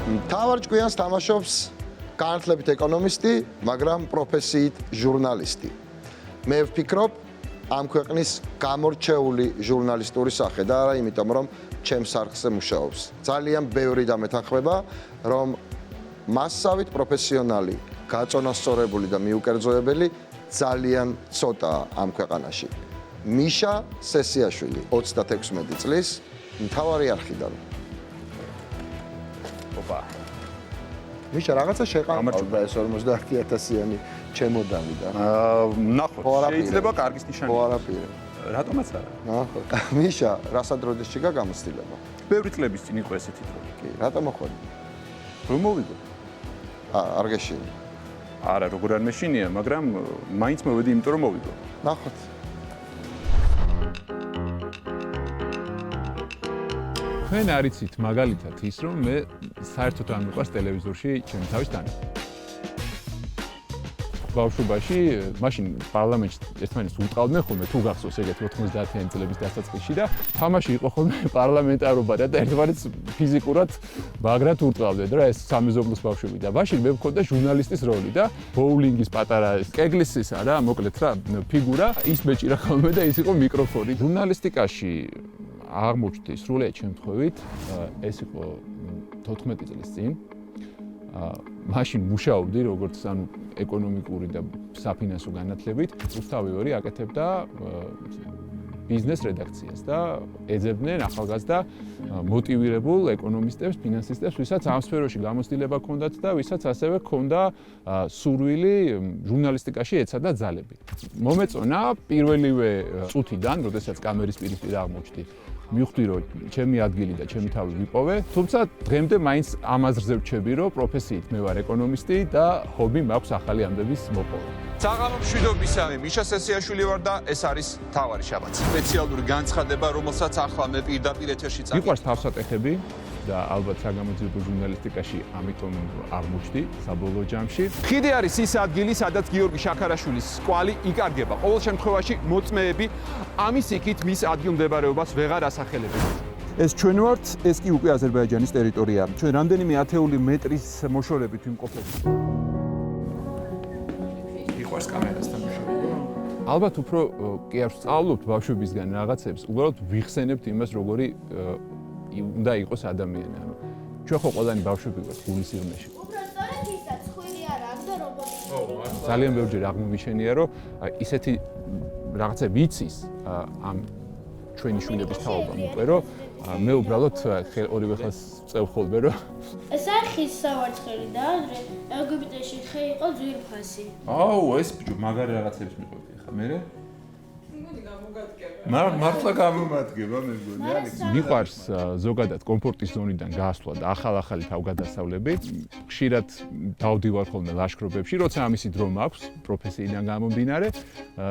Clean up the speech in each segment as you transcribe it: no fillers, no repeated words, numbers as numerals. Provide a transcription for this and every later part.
მთავარ ჭკვიანს თამაშობს განათლებით ეკონომისტი, მაგრამ პროფესიით ჟურნალისტი. მე ვფიქრობ, ამ ქვეყნის გამორჩეული ჟურნალისტური სახე და არა იმიტომ, რომ ჩემს არხზე მუშაობს. ძალიან ბევრი დამეთანხმება, რომ მასსავით პროფესიონალი, გაწონასწორებული და მიუკერძოებელი ძალიან ცოტაა ამ ქვეყანაში. მიშა სესიაშვილი 36 წლის მთავარი არხიდან. ოპა. მიშა რაღაცა შეყავდა ეს 50,000-იანი ჩემოდანი და ნახოთ, შეიძლება კარგის ნიშანი. ხო არაფერი. რატომაც არა? ნახოთ. მიშა, რასადროდეს ჩიგა გამოცდილება? ბევრი წლების წინ იყო ესეთი დრო. კი, რატომ მოხვედი? რომ მოვიდო? არ გეშინი. არა, როგორ არ მეშინია, მაგრამ მაინც მოვედი, იმიტომ რომ მოვიდო. ნახოთ. თქვენ არიცით მაგალითად ის, რომ მე საერთოდ არ მიყვარს ტელევიზორში ჩემი თავის დანა. ბავშვობაში, მაშინ პარლამენტში ერთმანეთს უტყავდნენ ხოლმე, თუ გახსოვს ეგეთი 90-იანი წლების დასაწყისში და თამაში იყო ხოლმე პარლამენტარობა და ერთმანეთს ფიზიკურად მაგრად უტყავდნენ რა ეს სამეზობლოს ბავშვები და მაშინ მე მქონდა ჟურნალისტის როლი და ბოულინგის პატარა კეგლისისა რა, მოკლედ რა, ფიგურა, ის მეჭირა ხოლმე და ის იყო მიკროფონი. ჟურნალისტიკაში აღმოჩნდი სრულიად შემთხვევით, ეს იყო 14 წლის წინ. მაშინ მუშაობდი როგორც ანუ ეკონომიკური და საფინანსო განათლებით, რუსთავი 2 აკეთებდა ბიზნეს რედაქციას და ეძებდნენ ახალგაზრდა მოტივირებულ ეკონომისტებს, ფინანსისტებს, ვისაც ამ სფეროში გამოცდილება ჰქონდათ და ვისაც ასევე ჰქონდა სურვილი ჟურნალისტიკაში ეცადა ძალები. მომეწონა პირველივე წუთიდან, როდესაც კამერის პირისპირ აღმოჩნდი, მივხვდი რომ ჩემი ადგილი და ჩემი თავი ვიპოვე, თუმცა დღემდე მაინც ამ აზრზე ვჩები, რომ პროფესიით მე ვარ ეკონომისტი და ჰობი მაქვს ახალი ამბების მოპოვა. საღამო მშვიდობისა, მე მიშა სესიაშვილი ვარ და ეს არის თავარი შაბათი. სპეციალური განცხადება, რომელსაც ახლა მე პირდაპირ ეთერში წაკითხავ. მიყვარს თავსატეხები და ალბათ საგამოძიებო ჟურნალისტიკაში ამიტომ აღმოჩნდი საბოლოო ჯამში. ხიდი არის ის ადგილი, სადაც გიორგი შაქარაშვილის კვალი იკარგება. ყოველ შემთხვევაში მოწმეები ამის იქით მის ადგილმდებარეობას ვეღარ ასახელებენ. ეს ჩვენ ვართ, ეს კი უკვე აზერბაიჯანის ტერიტორია. ჩვენ რამდენიმე ათეული მეტრის მოშორებით ვიმყოფებით. მიყვარს კამერასთან მუშაობა? ალბათ უფრო კი არ ვსწავლობთ ბავშვებისგან რაღაცებს, უბრალოდ ვიხსენებთ იმას, როგორი უნდა იყოს ადამიანი. ანუ ჩვენ ხო ყველანი ბავშვები ვართ გულის სიღრმეში. უბრალოდ ისაც ხვილი არ აქვს და რობოტი. ძალიან ბევრჯერ აღმომიშენია, რომ ისეთი რაღაცა ვიცის ამ ჩვენი შვილების თაობამ უკვე, რომ მე უბრალოდ ორივე ხელს წევ ხოლმე, რომ ეს არ ხის სავარცხელი და ადრე ეგვიპტეში ხე იყო ძვირფასი. აუ, ეს ბიჭო მაგარი რაღაცებს მიყვებდი ხა, მე? მართლა გამომადგება მე მგონი, ალექს. მიყვარს ზოგადად კომფორტის ზონიდან გასვლა და ახალ-ახალი თავგადასავლები. ხშირად დავდივარ ხოლმე ლაშქრობებში, როცა ამისი დრო მაქვს პროფესიიდან გამომდინარე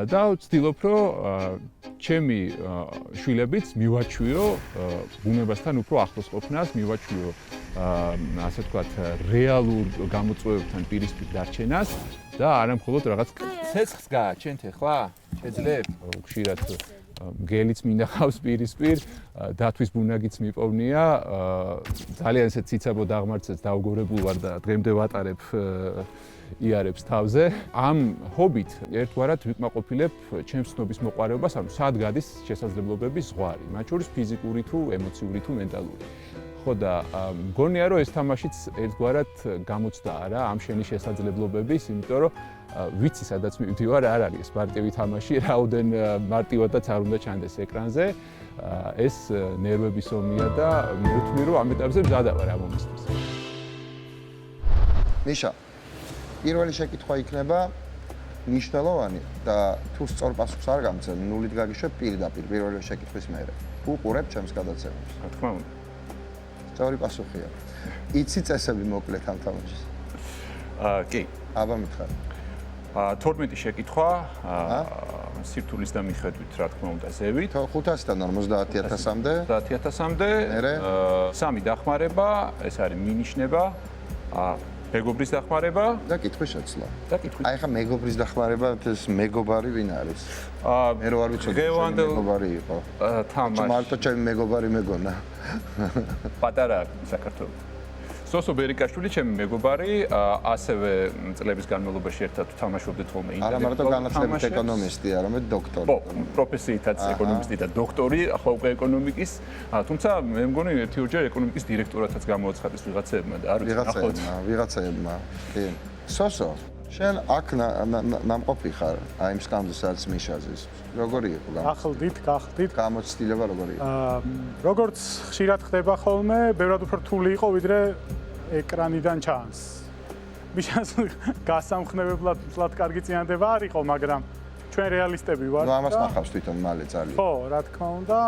და ვცდილობ, რომ ჩემი შვილებიც მივაჩვიო ბუნებასთან უფრო ახლოს ყოფნას, მივაჩვიო ასე ვთქვათ, რეალურ გამოწვევებთან პირისპირ დარჩენას და არა მხოლოდ რაღაც ცეცხლს გააჩენთ ახლა? შეძლებ? ხშირად მგელიც მინახავს პირისპირ, დათვის ბუნაგიც მიპოვნია, ძალიან ესეთ ციცაბო დაღმართსაც დავგორებულ ვარ და დღემდე ვატარებ იარებს თავზე. ამ ჰობით ერთგვარად ვიკმაყოფილებ ჩემს ცნობის მოყვარეობას, ანუ სად გადის შესაძლებლობების ზღვარი, მათ შორის ფიზიკური თუ ემოციური თუ მენტალური. ხო და მგონია რომ ეს თამაშიც ერთგვარად გამოცდაა რა ამ შენი შესაძლებლობების, იმიტომ რომ ვიცი სადაც მივდივარ არ არის ეს მარტივი თამაში, რაოდენ მარტივადაც არ უნდა ჩანდეს ეკრანზე. ეს ნერვების ომია და მე ვთვლი რომ ამ ეტაპზე მზადა ვარ ამ ომისთვის. მიშა, პირველი შეკითხვა იქნება მნიშვნელოვანი და თუ სწორ პასუხს არ გამცემ, ნულით გაგიშვებ პირდაპირ პირველი შეკითხვის მერე. უყურებ ჩემს გადაცემას. რა თქმა უნდა. სწორი პასუხია. იცი წესები მოკლედ ამ თამაშის? კი. აბა მითხარ. 12 შეკითხვა, სირთულის და მიხედვით, რა თქმა უნდა, ზევით. 500-დან 50,000-მდე. 50,000-მდე. მერე? 3 დახმარება, ეს არის მინიშნება. მეგობრის დახმარება და კითხვის შეცვლა. და კითხვის. აი ხა მეგობრის დახმარება, ეს მეგობარი ვინ არის? მე რო არ ვიცოდი, მეგობარი იყო. თამაში. მარტო ჩემი მეგობარი მეგონა. პატარა საქართველოს. სოსო ბერიკაშვილი ჩემი მეგობარი, ასევე წლების განმავლობაში ერთად თამაშობდით ხოლმე არა მარტო განათლებით ეკონომისტი, არამედ დოქტორი. ხო, პროფესიითაც ეკონომისტი და დოქტორი, ახლა უკვე ეკონომიკის, თუმცა მე მგონი ერთი-ორჯერ ეკონომიკის დირექტორათაც გამოაცხადეს ვიღაცებმა და არ ვიცი, ვიღაცებმა. კი. სოსო, შენ აქ ნამყოფი ხარ, აი იმ სკამზე სადაც მიშაზის. როგორი იყო გახლდით. გამოცდილება როგორი იყო? როგორც ხშირად ხდება ხოლმე, ბევრად უფრო რთული იყო, ვიდრე ეკრანიდან ჩანს. მიშას გასამხნევებლად კარგი წინადადება არ იყო, მაგრამ ჩვენ რეალისტები ვართ. ნუ ამას ნახავს თვითონ მალე ძალიან. ხო, რა თქმა უნდა.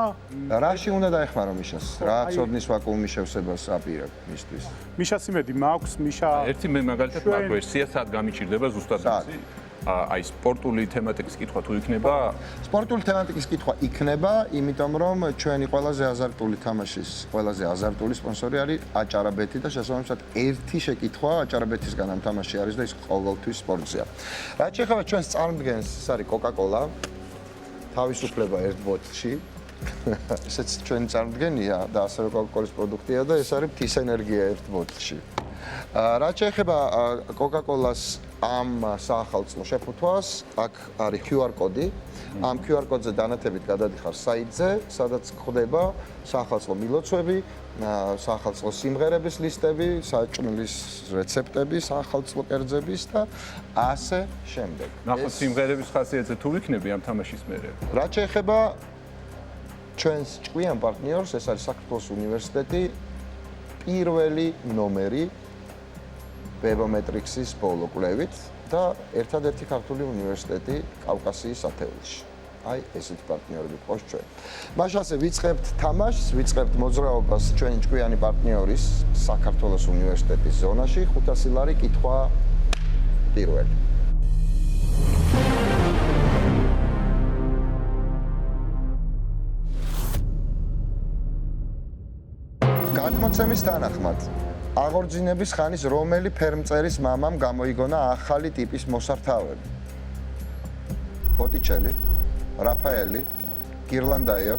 რაში უნდა დაეხმარო მიშას? რა ცოდნის ვაკუუმი შევსებას აპირებ მისთვის? მიშას იმედი მაქვს, მიშა ერთი მე მაგალითად მაგ ვერსიას სად გამიჭირდება ზუსტად ისი? აი სპორტული თემატიკის კითხვა თუ იქნება? სპორტული თემატიკის კითხვა იქნება, იმიტომ რომ ჩვენი ყველაზე აზარტული თამაშის, ყველაზე აზარტული სპონსორი არის აჭარაბეთი და შესაბამისად ერთი შეკითხვა აჭარაბეთისგან ამ თამაში არის და ის ყოველთვის სპორტზეა. რაც შეეხება ჩვენს წარმოდგენს, ეს არის Coca-Cola, თავისუფლება ერთ ბოთლში. ესეც ჩვენი წარმოდგენია და ასევე Coca-Cola-ის პროდუქტია და ეს არის მთის ენერგია ერთ ბოთლში. რაც შეეხება Coca-Cola-ს ამ საახალწლო შეფუთვას, აქ არის QR კოდი. ამ QR კოდზე დანათებით გადადიხარ საიტზე, სადაც ხდება საახალწლო მილოცვები, საახალწლო სიმღერების ლისტები, საჭმლის რეცეპტები, საახალწლო კერძების და ასე შემდეგ. ნახოთ სიმღერების ხასიათზე თუ იქნები ამ თამაშის მერე. რაც შეეხება ჩვენს ჭკვიან პარტნიორს, ეს არის საქართველოს უნივერსიტეტი, პირველი ნომერი ბებომეტრიქსის ბოლო კვლევით და ერთადერთი ქართული უნივერსიტეტი კავკასიის ათეულში. აი, ესეთი პარტნიორები ყავს ჩვენ. მაშასე ვიწყებთ თამაშს, ვიწყებთ მოძრაობას ჩვენი ჭკვიანი პარტნიორის საქართველოს უნივერსიტეტის ზონაში, 500 ლარი კითხვა პირველი. გადმოცემის თანახმად აღორძინების ხანის რომელი ფერმწერის მამამ გამოიგონა ახალი ტიპის მოსართავები? ბოტიჩელი, რაფაელი, გირლანდაიო,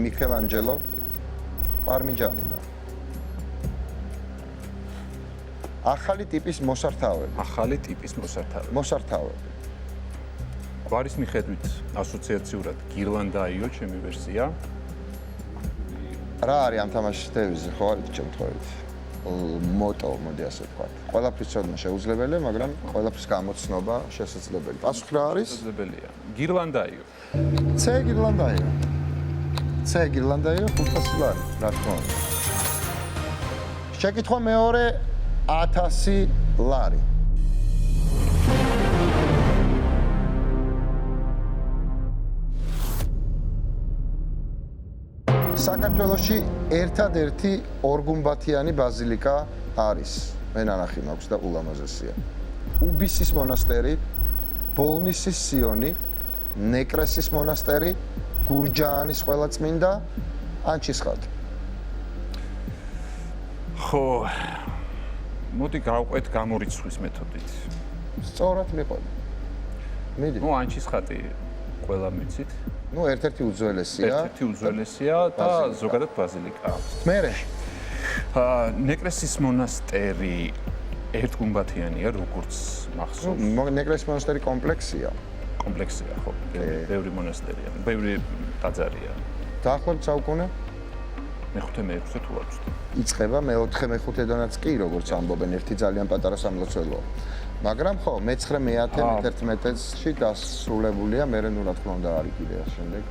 მიქელანჯელო, პარმიჯანინო. ახალი ტიპის მოსართავები. ახალი ტიპის მოსართავები. მოსართავები. გვარის მიხედვით ასოციაციურად გირლანდაიო ჩემი ვერსია. რა არის ამ თამაშის დევიზი, ხო არის შემთხვევით? მოტო, მოდი ასე ვთქვა. ყველაფრის ცოდნა შეუძლებელია, მაგრამ ყველაფრის გამოცნობა შესაძლებელი. პასუხი რა არის? შესაძლებელია. გირლანდაიო. C გირლანდაიო. C გირლანდაიო 500 ლარი, რა თქმა უნდა. შეკითხვა მეორე 1000 ლარი. საქართველოში ერთადერთი ორგუმბათიანი ბაზილიკა არის. მე ნანახი მაქვს და ულამაზესია. უბისის მონასტერი, ბოლნისის სიონი, ნეკრესის მონასტერი, გურჯაანის ყველაწმინდა, ანჩისხატი. ხო, მოდი გავყვეთ გამორიცხვის მეთოდით. სწორად მიყვება. მიდი. ნუ ანჩისხატი ყველა მიცით. ნუ ერთ-ერთი უძველესია. ერთ-ერთი უძველესია და ზოგადად ბაზილიკა. მერე ნეკრესის მონასტერი ერთგუმბათიანია, როგორც მახსოვს. ნეკრესის მონასტერი კომპლექსია. კომპლექსია, ხო. ბევრი მონასტერია, ბევრი ტაძარია. დაახლოებით საუკუნე მეხუთე მეექვსე თუ არ ვცდები. იწყება მეოთხე მეხუთედანაც კი, როგორც ამბობენ, ერთი ძალიან პატარა სამლოცველოა. მაგრამ ხო, მე-9 მე-10 მე-11-ში დასრულებულია, მე რა თქმა უნდა არის კიდე შემდეგ.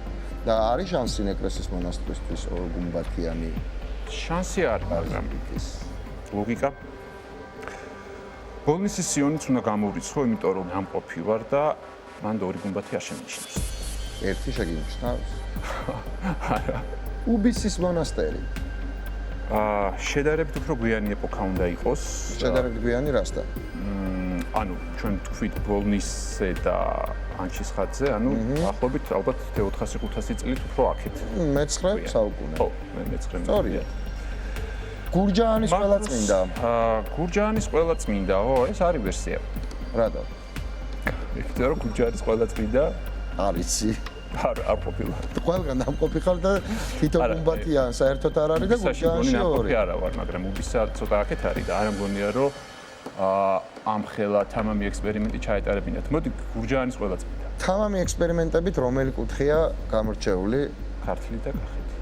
და არის შანსი ნეკრესის მონასტრისთვის ორგუმბათიანი? შანსი არის, მაგრამ ლოგიკა. ბოლნისის სიონიც უნდა გამოვიცხო, იმიტომ რომ ამყოფი ვარ და მან ორი გუმბათი არ შემიჩნევს. ერთი შეგიმჩნევს? არა. უბისის მონასტერი. შედარებით უფრო გვიანი ეპოქა უნდა იყოს. შედარებით გვიანი რასთან? ანუ ჩვენ თქვით ბოლნისზე და ანჩისხატზე, ანუ ახლობით ალბათ 400-500 წლით უფრო აქეთ. მე-9 საუკუნე. ხო, მე-9. სწორია. გურჯაანის ყველაწმინდა. გურჯაანის ყველაწმინდა, ო, ეს არის ვერსია. რატო? იმიტომ რომ გურჯაანის ყველაწმინდა არიცი. არ ყოფილა. ყველგან დამყოფი ხარ და თითო გუმბათიან საერთოდ არ არის და გულჯანში ორი. არა ვარ, მაგრამ უბისა ცოტა აქეთ არის და არ ამგონია რომ ამ ხელა თამამი ექსპერიმენტი ჩაეტარებინათ. მოდი გურჯაანის ყველა წმინდა. თამამი ექსპერიმენტებით რომელი კუთხეა გამორჩეული? ქართლი და კახეთი.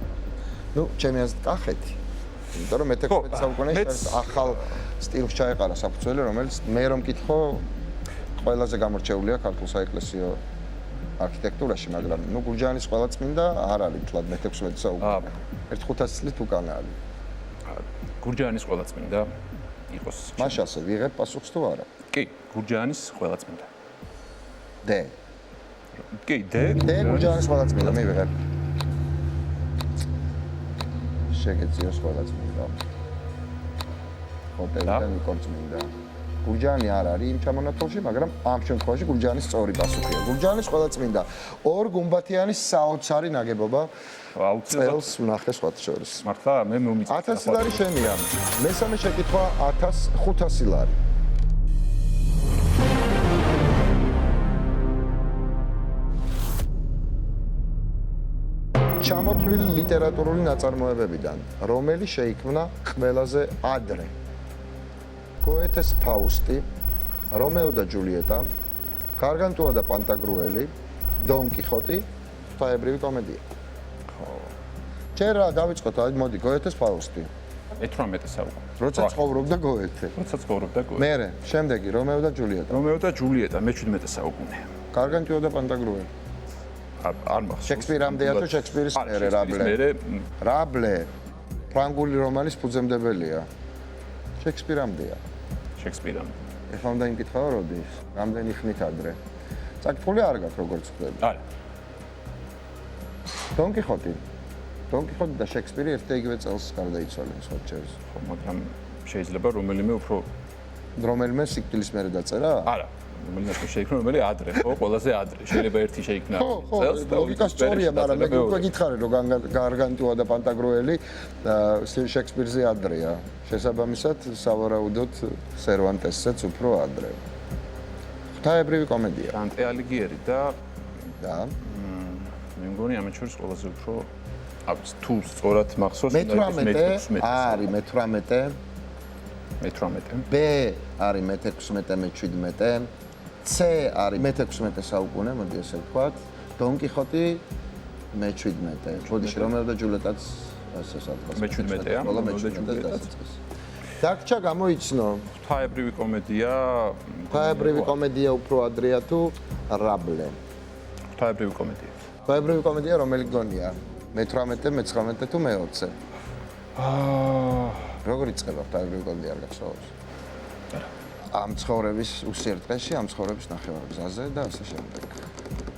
ნუ ჩემი აზრით კახეთი. იმიტომ რომ მე-16 საუკუნეში ახალ სტილს ჩაეყარა საფუძველი, რომელიც მე რომ მკითხო ყველაზე გამორჩეულია ქართულ საეკლესიო არქიტექტურაში, მაგრამ ნუ გურჯაანის ყველა წმინდა არ არის თლად მე-16 საუკუნე. 1-500 წლით უკანა არის. გურჯაანის ყველა წმინდა იყოს. მაშასე ვიღებ პასუხს თუ არა? კი, გურჯაანის ყველა წმინდა. დე. კი, დე გურჯაანის ყველა წმინდა მივიღებ. შეგეციოს ყველა წმინდა. ხოტელიდან იქორწმინდა. გურჯაანი არ არის იმ ჩამონათვალში, მაგრამ ამ შემთხვევაში გურჯაანის სწორი პასუხია. გურჯაანის ყველა წმინდა ორ გუმბათიანი საოცარი ნაგებობა აუცილებლად წელს ვნახე სხვათა შორის. მართლა მე მომიწევს 1000 ლარი შენია. მესამე შეკითხვა 1500 ლარი. ჩამოთვლილი ლიტერატურული ნაწარმოებებიდან, რომელი შეიქმნა ყველაზე ადრე? გოეთეს ფაუსტი, რომეო და ჯულიეტა, გარგანტუა და პანტაგრუელი, დონ კიხოტი, ღვთაებრივი კომედია. ჯერ დავიწყოთ, მოდი, გოეთეს ფაუსტი. 18 საუკუნე. როცა ცხოვრობდა გოეთე. როცა ცხოვრობდა გოეთე. მერე, შემდეგი რომეო და ჯულიეტა. რომეო და ჯულიეტა მე-17 საუკუნე. გარგანტუა და პანტაგრუელი. არ მახსოვს. შექსპირამდეა თუ შექსპირის მერე რაბლე? რაბლე ფრანგული რომანის ფუძემდებელია. შექსპირამდეა. შექსპირამდე. ეხლა უნდა იმკითხავ როდის? რამდენი ხნით ადრე? წაკითხული არ გაქვს როგორც ხდება. არა. დონ კიხოტი. დონ კიხოტი და შექსპირი ერთ იგივე წელს გარდაიცვალნენ სხვაჩერს. ხო, მაგრამ შეიძლება რომელიმე უფრო რომელიმე სიკვდილის მერე დაწერა? არა. რომელიმე შეიქმნა, რომელი ადრე, ხო, ყველაზე ადრე. შეიძლება ერთი შეიქმნა წელს და ლოგიკა სწორია, მაგრამ მე უკვე გითხარი რომ გარგანტუა და პანტაგრუელი შექსპირზე ადრეა. შესაბამისად, სავარაუდოდ სერვანტესზეც უფრო ადრე. ღვთაებრივი კომედია. დანტე ალიგიერი და მე მგონი ამათ შორის ყველაზე უფრო თუ სწორად მახსოვს, მე-18 არის მე-18 მე-18 B არის მე-16 მე-17 C არის მე-16 საუკუნე, მოდი ესე ვთქვათ. დონ კიხოტი მე-17. ბოდიში რომეო და ჯულიეტაც ასე სადღაც მე-17-ია, რომეო და ჯულიეტაც. დარჩა გამოიცნო. ღვთაებრივი კომედია. ღვთაებრივი კომედია უფრო ადრეა თუ რაბლე? ღვთაებრივი კომედია. ღვთაებრივი კომედია რომელი გონია? მე-18, მე-19 თუ მე-20? როგორ იწყება ღვთაებრივი კომედია, არ გახსოვს? ამ ცხოვრების უსიერთყეში, ამ ცხოვრების ნახევარგზაზე და ასე შემდეგ.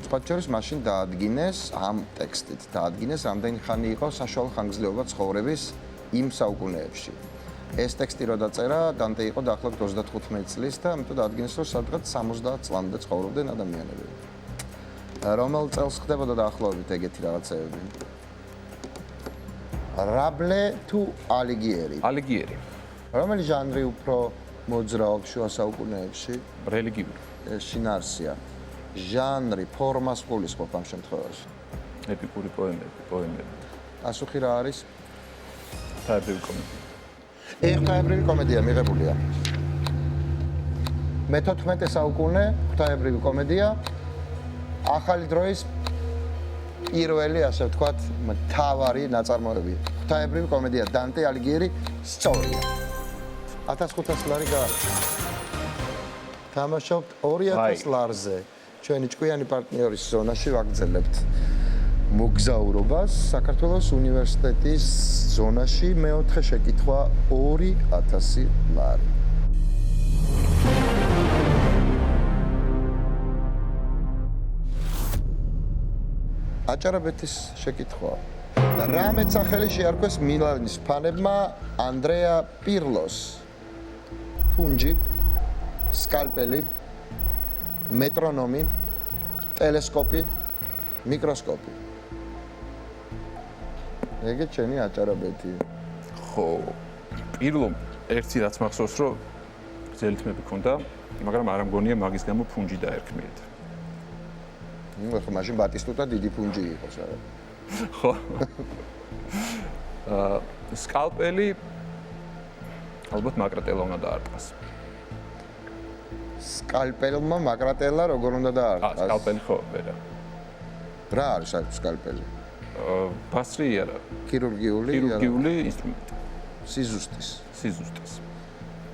სხვათა შორის მაშინ დაადგინეს ამ ტექსტით, დაადგინეს რამდენი ხანი იყო საშუალო ხანგრძლივობა ცხოვრების იმ საუკუნეებში. ეს ტექსტი რო დაწერა, დანტე იყო დაახლოებით 35 წლის და ამიტომ დაადგინეს, რომ სადღაც 70 წლამდე ცხოვრობდნენ ადამიანები. რომელ წელს ხდებოდა დაახლოებით ეგეთი რაღაცეები? რაბლე თუ ალიგიერი? ალიგიერი. რომელი ჟანრი უფრო მოძრაობს შუა საუკუნეებში? რელიგიური. შინაარსია. ჟანრი, ფორმას გულისხმობ ამ შემთხვევაში. ეპიკური პოემები. პასუხი რა არის? ღვთაებრივი კომედია. ღვთაებრივი კომედია მიღებულია. მე-14 საუკუნე ღვთაებრივი კომედია. ახალი დროის პირველი, ასე ვთქვათ, მთავარი ნაწარმოები. ღვთაებრივი კომედია დანტე ალიგიერი სწორია. 1500 ლარი გააქვს. თამაშობთ 2000 ლარზე. ჩვენი ჭკვიანი პარტნიორის ზონაში ვაგრძელებთ მოგზაურობას საქართველოს უნივერსიტეტის ზონაში. მეოთხე შეკითხვა 2000 ლარი. აჭარაბეთის შეკითხვა. რა მეცახელი შეარქვეს მილანის ფანებმა ანდრეა პირლოს? ფუნჯი, სკალპელი, მეტრონომი, ტელესკოპი, მიკროსკოპი. ეგეც შენი აჭარაბეთი. ხო, პირლომ ერთი რაც მახსოვს, რომ გრძელი თმები ქონდა, მაგრამ არ ამგონია მაგის გამო ფუნჯი დაერქმიეთ. ნუ ხო მაშინ ბატისტუტა დიდი ფუნჯი იყოს არა. ხო. სკალპელი ალბათ მაკრატელა უნდა დაარტყას. სკალპელმა მაკრატელა როგორ უნდა დაარტყას? სკალპელი ხო, ვერა. რა არის აქ სკალპელი? ბასრი არა. ქირურგიული ინსტრუმენტი. სიზუსტის.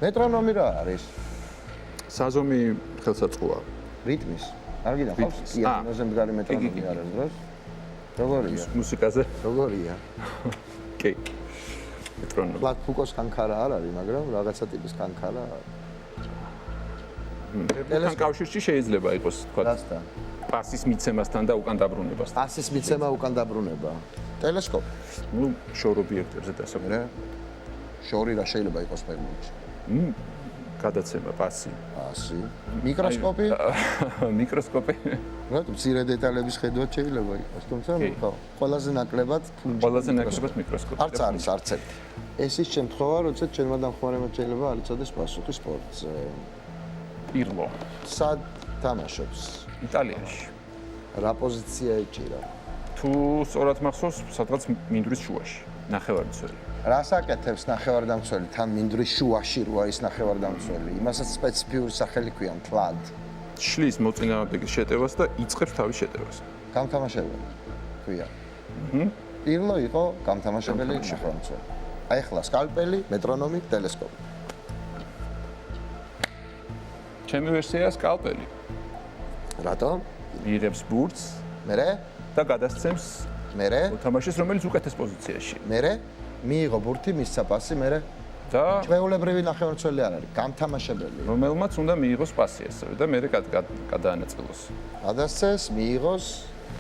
მეტრონომი რა არის? საზომი ხელსაწყოა. რიტმის. არ გინახავს? პიანოზე მდგარი მეტრონომი არის დროს. როგორია? მუსიკაზე? როგორია? კი. მეტრონომი. პლატ ფუკოს კანქარა არ არის, მაგრამ რაღაცა ტიპის კანქარა არის. ტელესკოპთან კავშირში შეიძლება იყოს, თქვა, რასთან? პასის მიცემასთან და უკან დაბრუნებასთან. პასის მიცემა უკან დაბრუნება. ტელესკოპი. ნუ შორ ობიექტებზე დასაქმება. შორი რა შეიძლება იყოს ფეგმენტში? გადაცემა პასი. პასი. მიკროსკოპი? მიკროსკოპი. რატომ მცირე დეტალების ხედვად შეიძლება იყოს, თუმცა ხო, ყველაზე ნაკლებად მიკროსკოპი. არც არის არც ერთი. ეს ის შემთხვევა, როცა ჩემმა დამხმარებმა შეიძლება არ იცოდეს პასუხი სპორტზე. პირლო. სად თამაშობს? იტალიაში. რა პოზიცია ეჭირა? თუ სწორად მახსოვს, სადღაც მინდვრის შუაში, ნახევარმცველი. რას აკეთებს ნახევარდამცველი? თან მინდვრის შუაში როა ის ნახევარდამცველი. იმასაც სპეციფიური სახელი ქვია თლად. შლის მოწინააღმდეგის შეტევას და იწყებს თავის შეტევას. გამთამაშებელი ქვია. პირლო იყო გამთამაშებელი ნახევარდამცველი. აი ახლა სკალპელი, მეტრონომი, ტელესკოპი. ჩემი ვერსია სკალპელი. რატომ? იღებს ბურთს მერე? და გადასცემს მერე? მოთამაშეს, რომელიც უკეთეს პოზიციაში. მერე? მიიღო ბურთი, მისცა პასი, მერე? და ჩვეულებრივი ნახევარმცველი არ არის, გამთამაშებელი. რომელმაც უნდა მიიღოს პასი ასევე და მე გადაანაწილოს. გადასცეს, მიიღოს,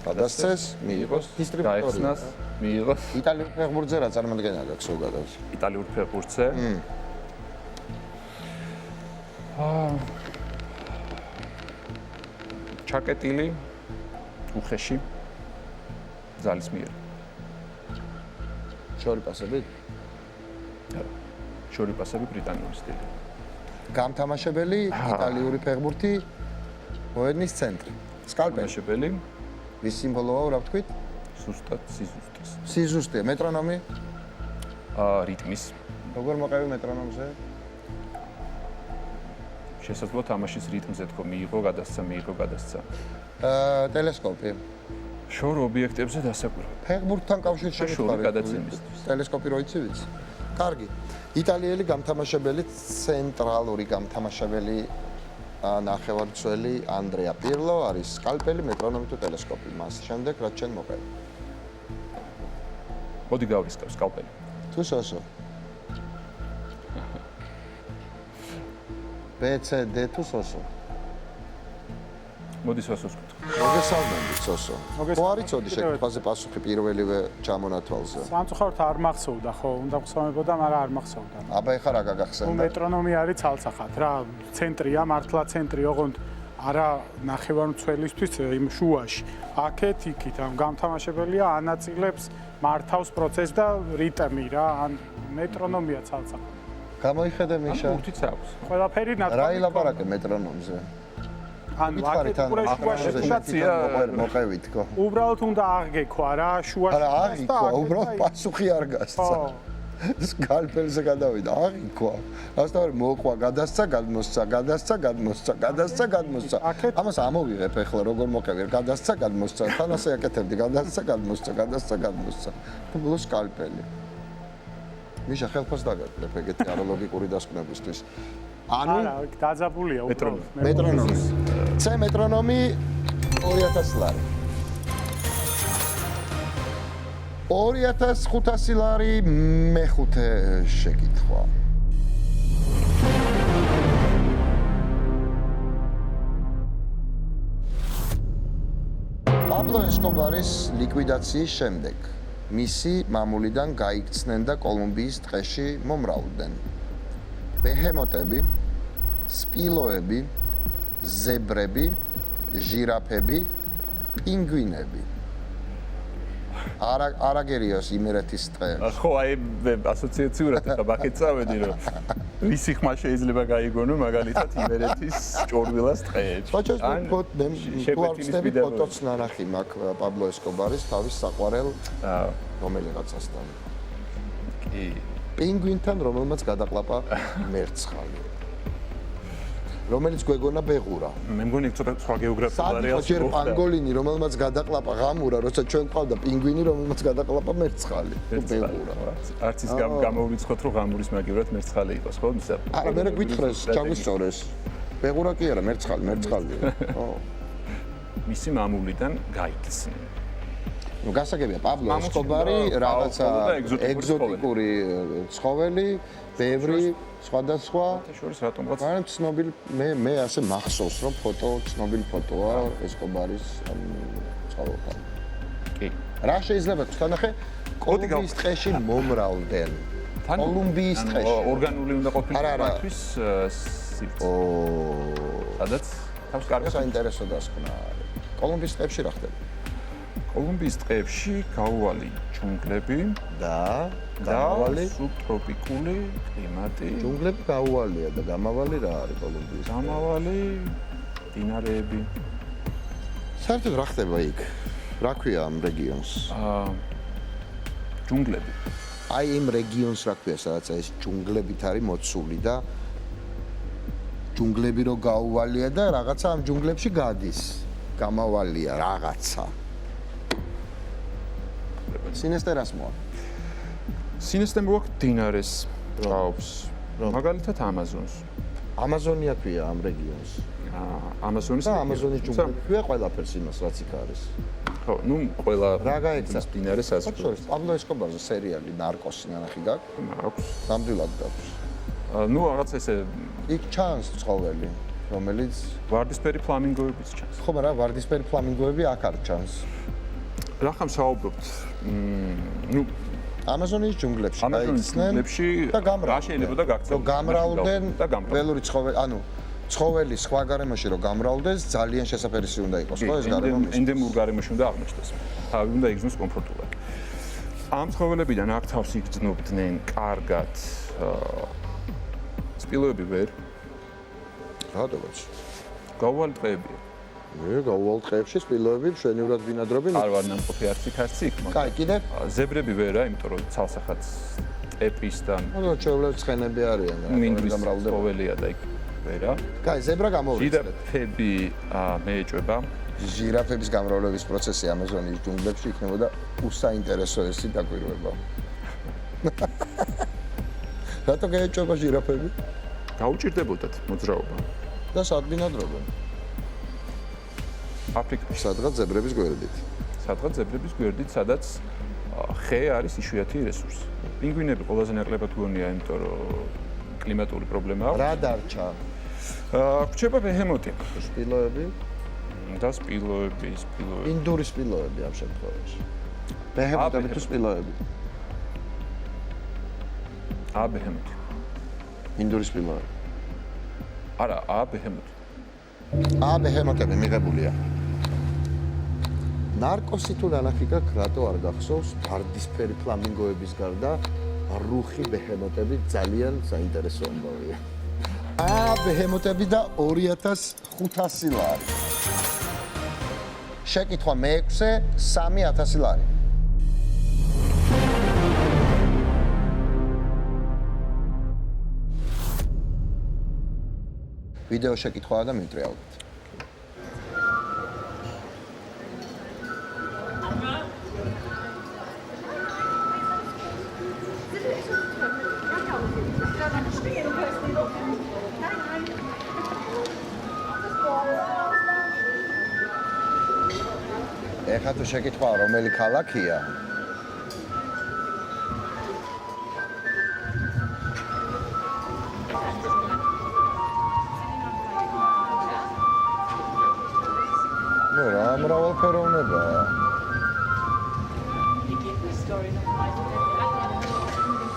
გადასცეს, მიიღოს, დისტრიბუტორი. გაეხსნას, მიიღოს. იტალიურ ფეხბურთზე რა წარმოადგენა გაქვს ზოგადად? იტალიურ ფეხბურთზე. ჩაკეტილი უხეში ზალის მიერ. შორი პასები? შორი პასები ბრიტანული სტილი. გამთამაშებელი იტალიური ფეხბურთი მოედნის ცენტრი. სკალპელი. მაშებელი ვის სიმბოლოა რა ვთქვით? სუსტად სიზუსტის. სიზუსტე, მეტრონომი? რიტმის. როგორ მოყევი მეტრონომზე? შესაძლოა თამაშის რიტმზე თქო მიიღო, გადასცა, მიიღო, გადასცა. ტელესკოპი. შორ ობიექტებზე დასაკვირვებელი. ფეხბურთთან კავშირში შორი გადაცემისთვის. ტელესკოპი რო იცი ვიცი? კარგი. იტალიელი გამთამაშებელი, ცენტრალური გამთამაშებელი ნახევარმცველი ანდრეა პირლო არის სკალპელი, მეტრონომი თუ ტელესკოპი. მას შემდეგ რაც ჩვენ მოყევი. მოდი გავრისკავ სკალპელი. თუ სოსო. BCD თუ სოსო. მოდი სოსოს ვკითხო. მოგესალმებით სოსო. ხო არიცოდი შეკითხვაზე პასუხი პირველივე ჩამონათვალზე. სამწუხაროდ არ მახსოვდა ხო, უნდა გხსოვებოდა, მაგრამ არ მახსოვდა. აბა ეხლა რა გაგახსენდა? მეტრონომი არის ცალსახად რა, ცენტრია, მართლა ცენტრი, ოღონდ არა ნახევარმცველისთვის იმ შუაში. აქეთ იქით ამ გამთამაშებელია ანაწილებს მართავს პროცესს და რიტმი რა, ან მეტრონომია ცალსახად. გამოიხედე მიშა. უთიც აქვს. ყველაფერი ნათქვამი. რა ილაპარაკე მეტრონომზე? ანუ აქეთ უკვე შუაში მოყევით ხო? უბრალოდ უნდა აღგექვა რა, შუაში. არა, აღიქვა, უბრალოდ პასუხი არ გასცა. სკალპელზე გადავიდა, აღიქვა. ასთავარი მოყვა, გადასცა, გადმოსცა, გადასცა, გადმოსცა, გადასცა, გადმოსცა. ამას ამოვიღებ ახლა როგორ მოყევი, გადასცა, გადმოსცა. თან ასე აკეთებდი, გადასცა, გადმოსცა, გადასცა, გადმოსცა. ბოლო სკალპელი. მიშა ხელფას დაგაკლებ ეგეთი არალოგიკური დასკვნებისთვის. ანუ არა, დაძაბულია უბრალოდ. მეტრონომი. C მეტრონომი 2000 ლარი. 2500 ლარი მეხუთე შეკითხვა. პაბლო ესკობარის ლიკვიდაციის შემდეგ მისი მამულიდან გაიქცნენ და კოლუმბიის ტყეში მომრავლდნენ. ბეჰემოტები, სპილოები, ზებრები, ჟირაფები, პინგვინები. არაგერიოს იმერეთის ტყე. ხო, აი ასოციაციურად ახლა ბაქეთ წავედი, რომ ვისი ხმა შეიძლება გაიგონო მაგალითად იმერეთის ჭორვილას ტყეებში. ხოჭოს ფოტოები ფოტოც ნანახი მაქვს პაბლო ესკობარის თავის საყვარელ რომელიღაცასთან. კი. პინგვინთან რომელმაც გადაყლაპა მერცხალი. რომელიც გვეგონა ბეღურა. მე მგონი ცოტა სხვა გეოგრაფიული რეალს ჯერ პანგოლინი რომელმაც გადაყლაპა ღამურა, როცა ჩვენ ყავდა პინგვინი რომელმაც გადაყლაპა მერცხალი. ბეღურა. არც ის გამოვრიცხოთ რომ ღამურის მაგივრად მერცხალი იყოს, ხო? არა, მე გვითხრეს, ჩაგვისწორეს. ბეღურა კი არა, მერცხალია. ხო. მისი მამულიდან გაიქცნენ. ნუ გასაგებია პაბლო ესკობარი რაღაცა ეგზოტიკური ცხოველი, ბევრი სხვადასხვა შორის რატომღაც მაგრამ ცნობილი მე ასე მახსოვს რომ ცნობილი ფოტოა ესკობარის ცხოველთან. კი. რა შეიძლება თქვენახე კოლუმბიის ტყეში მომრავლდნენ. კოლუმბიის ტყეში ორგანული უნდა ყოფილიყო მათთვის სივრცე. სადაც თავს კარგად საინტერესო დასკვნა არის. კოლუმბიის ტყეებში რა ხდება? კოლუმბიის ტყეებში გაუვალი ჯუნგლები და გამავალი სუბტროპიკული კლიმატი. ჯუნგლები გაუვალია და გამავალი რა არის კოლუმბიის? გამავალი დინარეები. საერთოდ რა ხდება იქ? რა ქვია ამ რეგიონს? ჯუნგლები. აი იმ რეგიონს რა ქვია, სადაც ეს ჯუნგლებით არის მოცული და ჯუნგლები რო გაუვალია და რაღაცა ამ ჯუნგლებში გადის. გამავალია რაღაცა. სინესტერას მოა. სინესტე მოაქვს დინარეს ჭაობს. მაგალითად ამაზონს. ამაზონია ქვია ამ რეგიონს. ამაზონის და ამაზონის ჯუნგლები ქვია ყველაფერს იმას რაც იქ არის. ხო, ნუ ყველა რა გაეცა დინარეს ასწორებს. პაბლო ესკობარზე სერიალი ნარკოსი ნანახი გაქვს? აქვს. ნამდვილად გაქვს. ნუ რაღაც ესე იქ ჩანს ცხოველი, რომელიც ვარდისფერი ფლამინგოებიც ჩანს. ხო, მაგრამ ვარდისფერი ფლამინგოები აქ არ ჩანს. რა ხომ საუბრობთ? ნუ ამაზონის ჯუნგლებში გაიქცნენ და რა შეიძლება და გაქცევენ? გამრავლდნენ ველური ცხოველი, ანუ ცხოველი სხვა გარემოში რომ გამრავლდეს, ძალიან შესაფერისი უნდა იყოს, ხო ეს გარემო? ენდემურ გარემოში უნდა აღმოჩნდეს. თავი უნდა იგრძნოს კომფორტულად. ამ ცხოველებიდან აქ თავს იგრძნობდნენ კარგად სპილოები ვერ. რატომაც? გაუვალი ტყეებია. მე გაუვალ ტყეებში სპილოები მშვენივრად ბინადრობენ. არ ვარ ნამყოფი არც იქ. კაი, კიდე? ზებრები ვერა, იმიტომ რომ ცალსახად ტეპის და ანუ ჩვეულებრივ ცხენები არიან, მინდვრის გამრავლდება. ცხოველია და იქ ვერა. კაი, ზებრა გამოვიწყდეთ. ჟირაფები მეეჭვება. ჟირაფების გამრავლების პროცესი ამაზონის ჯუნგლებში იქნებოდა უსაინტერესოესი დაკვირვება. რატო გაეჭვება ჟირაფები? გაუჭირდებოდათ მოძრაობა. და სად ბინადრობენ? აფრიკაში. სადღაც ზებრების გვერდით. სადღაც ზებრების გვერდით, sadაც ხე არის იშვიათი რესურსი. პინგვინები ყველაზე ნაკლებად გონია, იმიტომ რომ კლიმატური პრობლემა აქვს. რა დარჩა? რჩება ბეჰემოტი. სპილოები და სპილოები. ინდური სპილოები ამ შემთხვევაში. ბეჰემოტები თუ სპილოები? ბეჰემოტი. ინდური სპილოები. არა, ბეჰემოტი. ბეჰემოტები მიღებულია. ნარკოსი თუ ნანახი გაქვს, რატო არ გახსოვს ვარდისფერი ფლამინგოების გარდა რუხი ბეჰემოტები ძალიან საინტერესო ამბავია. ბეჰემოტები და 2500 ლარი. შეკითხვა მე-6-ე 3000 ლარი. ვიდეო შეკითხვაა და მივტრიალდით. ეხლა თუ შეკითხვა რომელი ქალაქია? რა მრავალფეროვნებაა.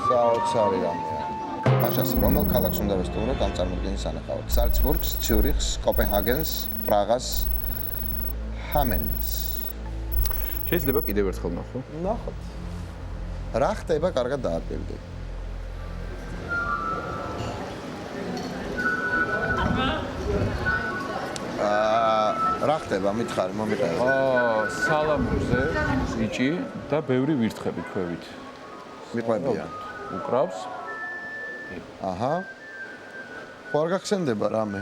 საოცარი რამეა. მაშას რომელ ქალაქს უნდა ვესტუმროთ ამ წარმოდგენის სანახავად? ზალცბურგს, ციურიხს, კოპენჰაგენს, პრაღას, ჰამენს. შეიძლება კიდევ ერთხელ ნახო. ნახოთ. რა ხდება, კარგად დააკვირდი. რა ხდება, მითხარი, მომიყარე. სალამურზე ბიჭი და ბევრი ვირთხები ქვევით. მიყვებიან. უკრავს. აჰა. ხო არ გახსენდება რამე?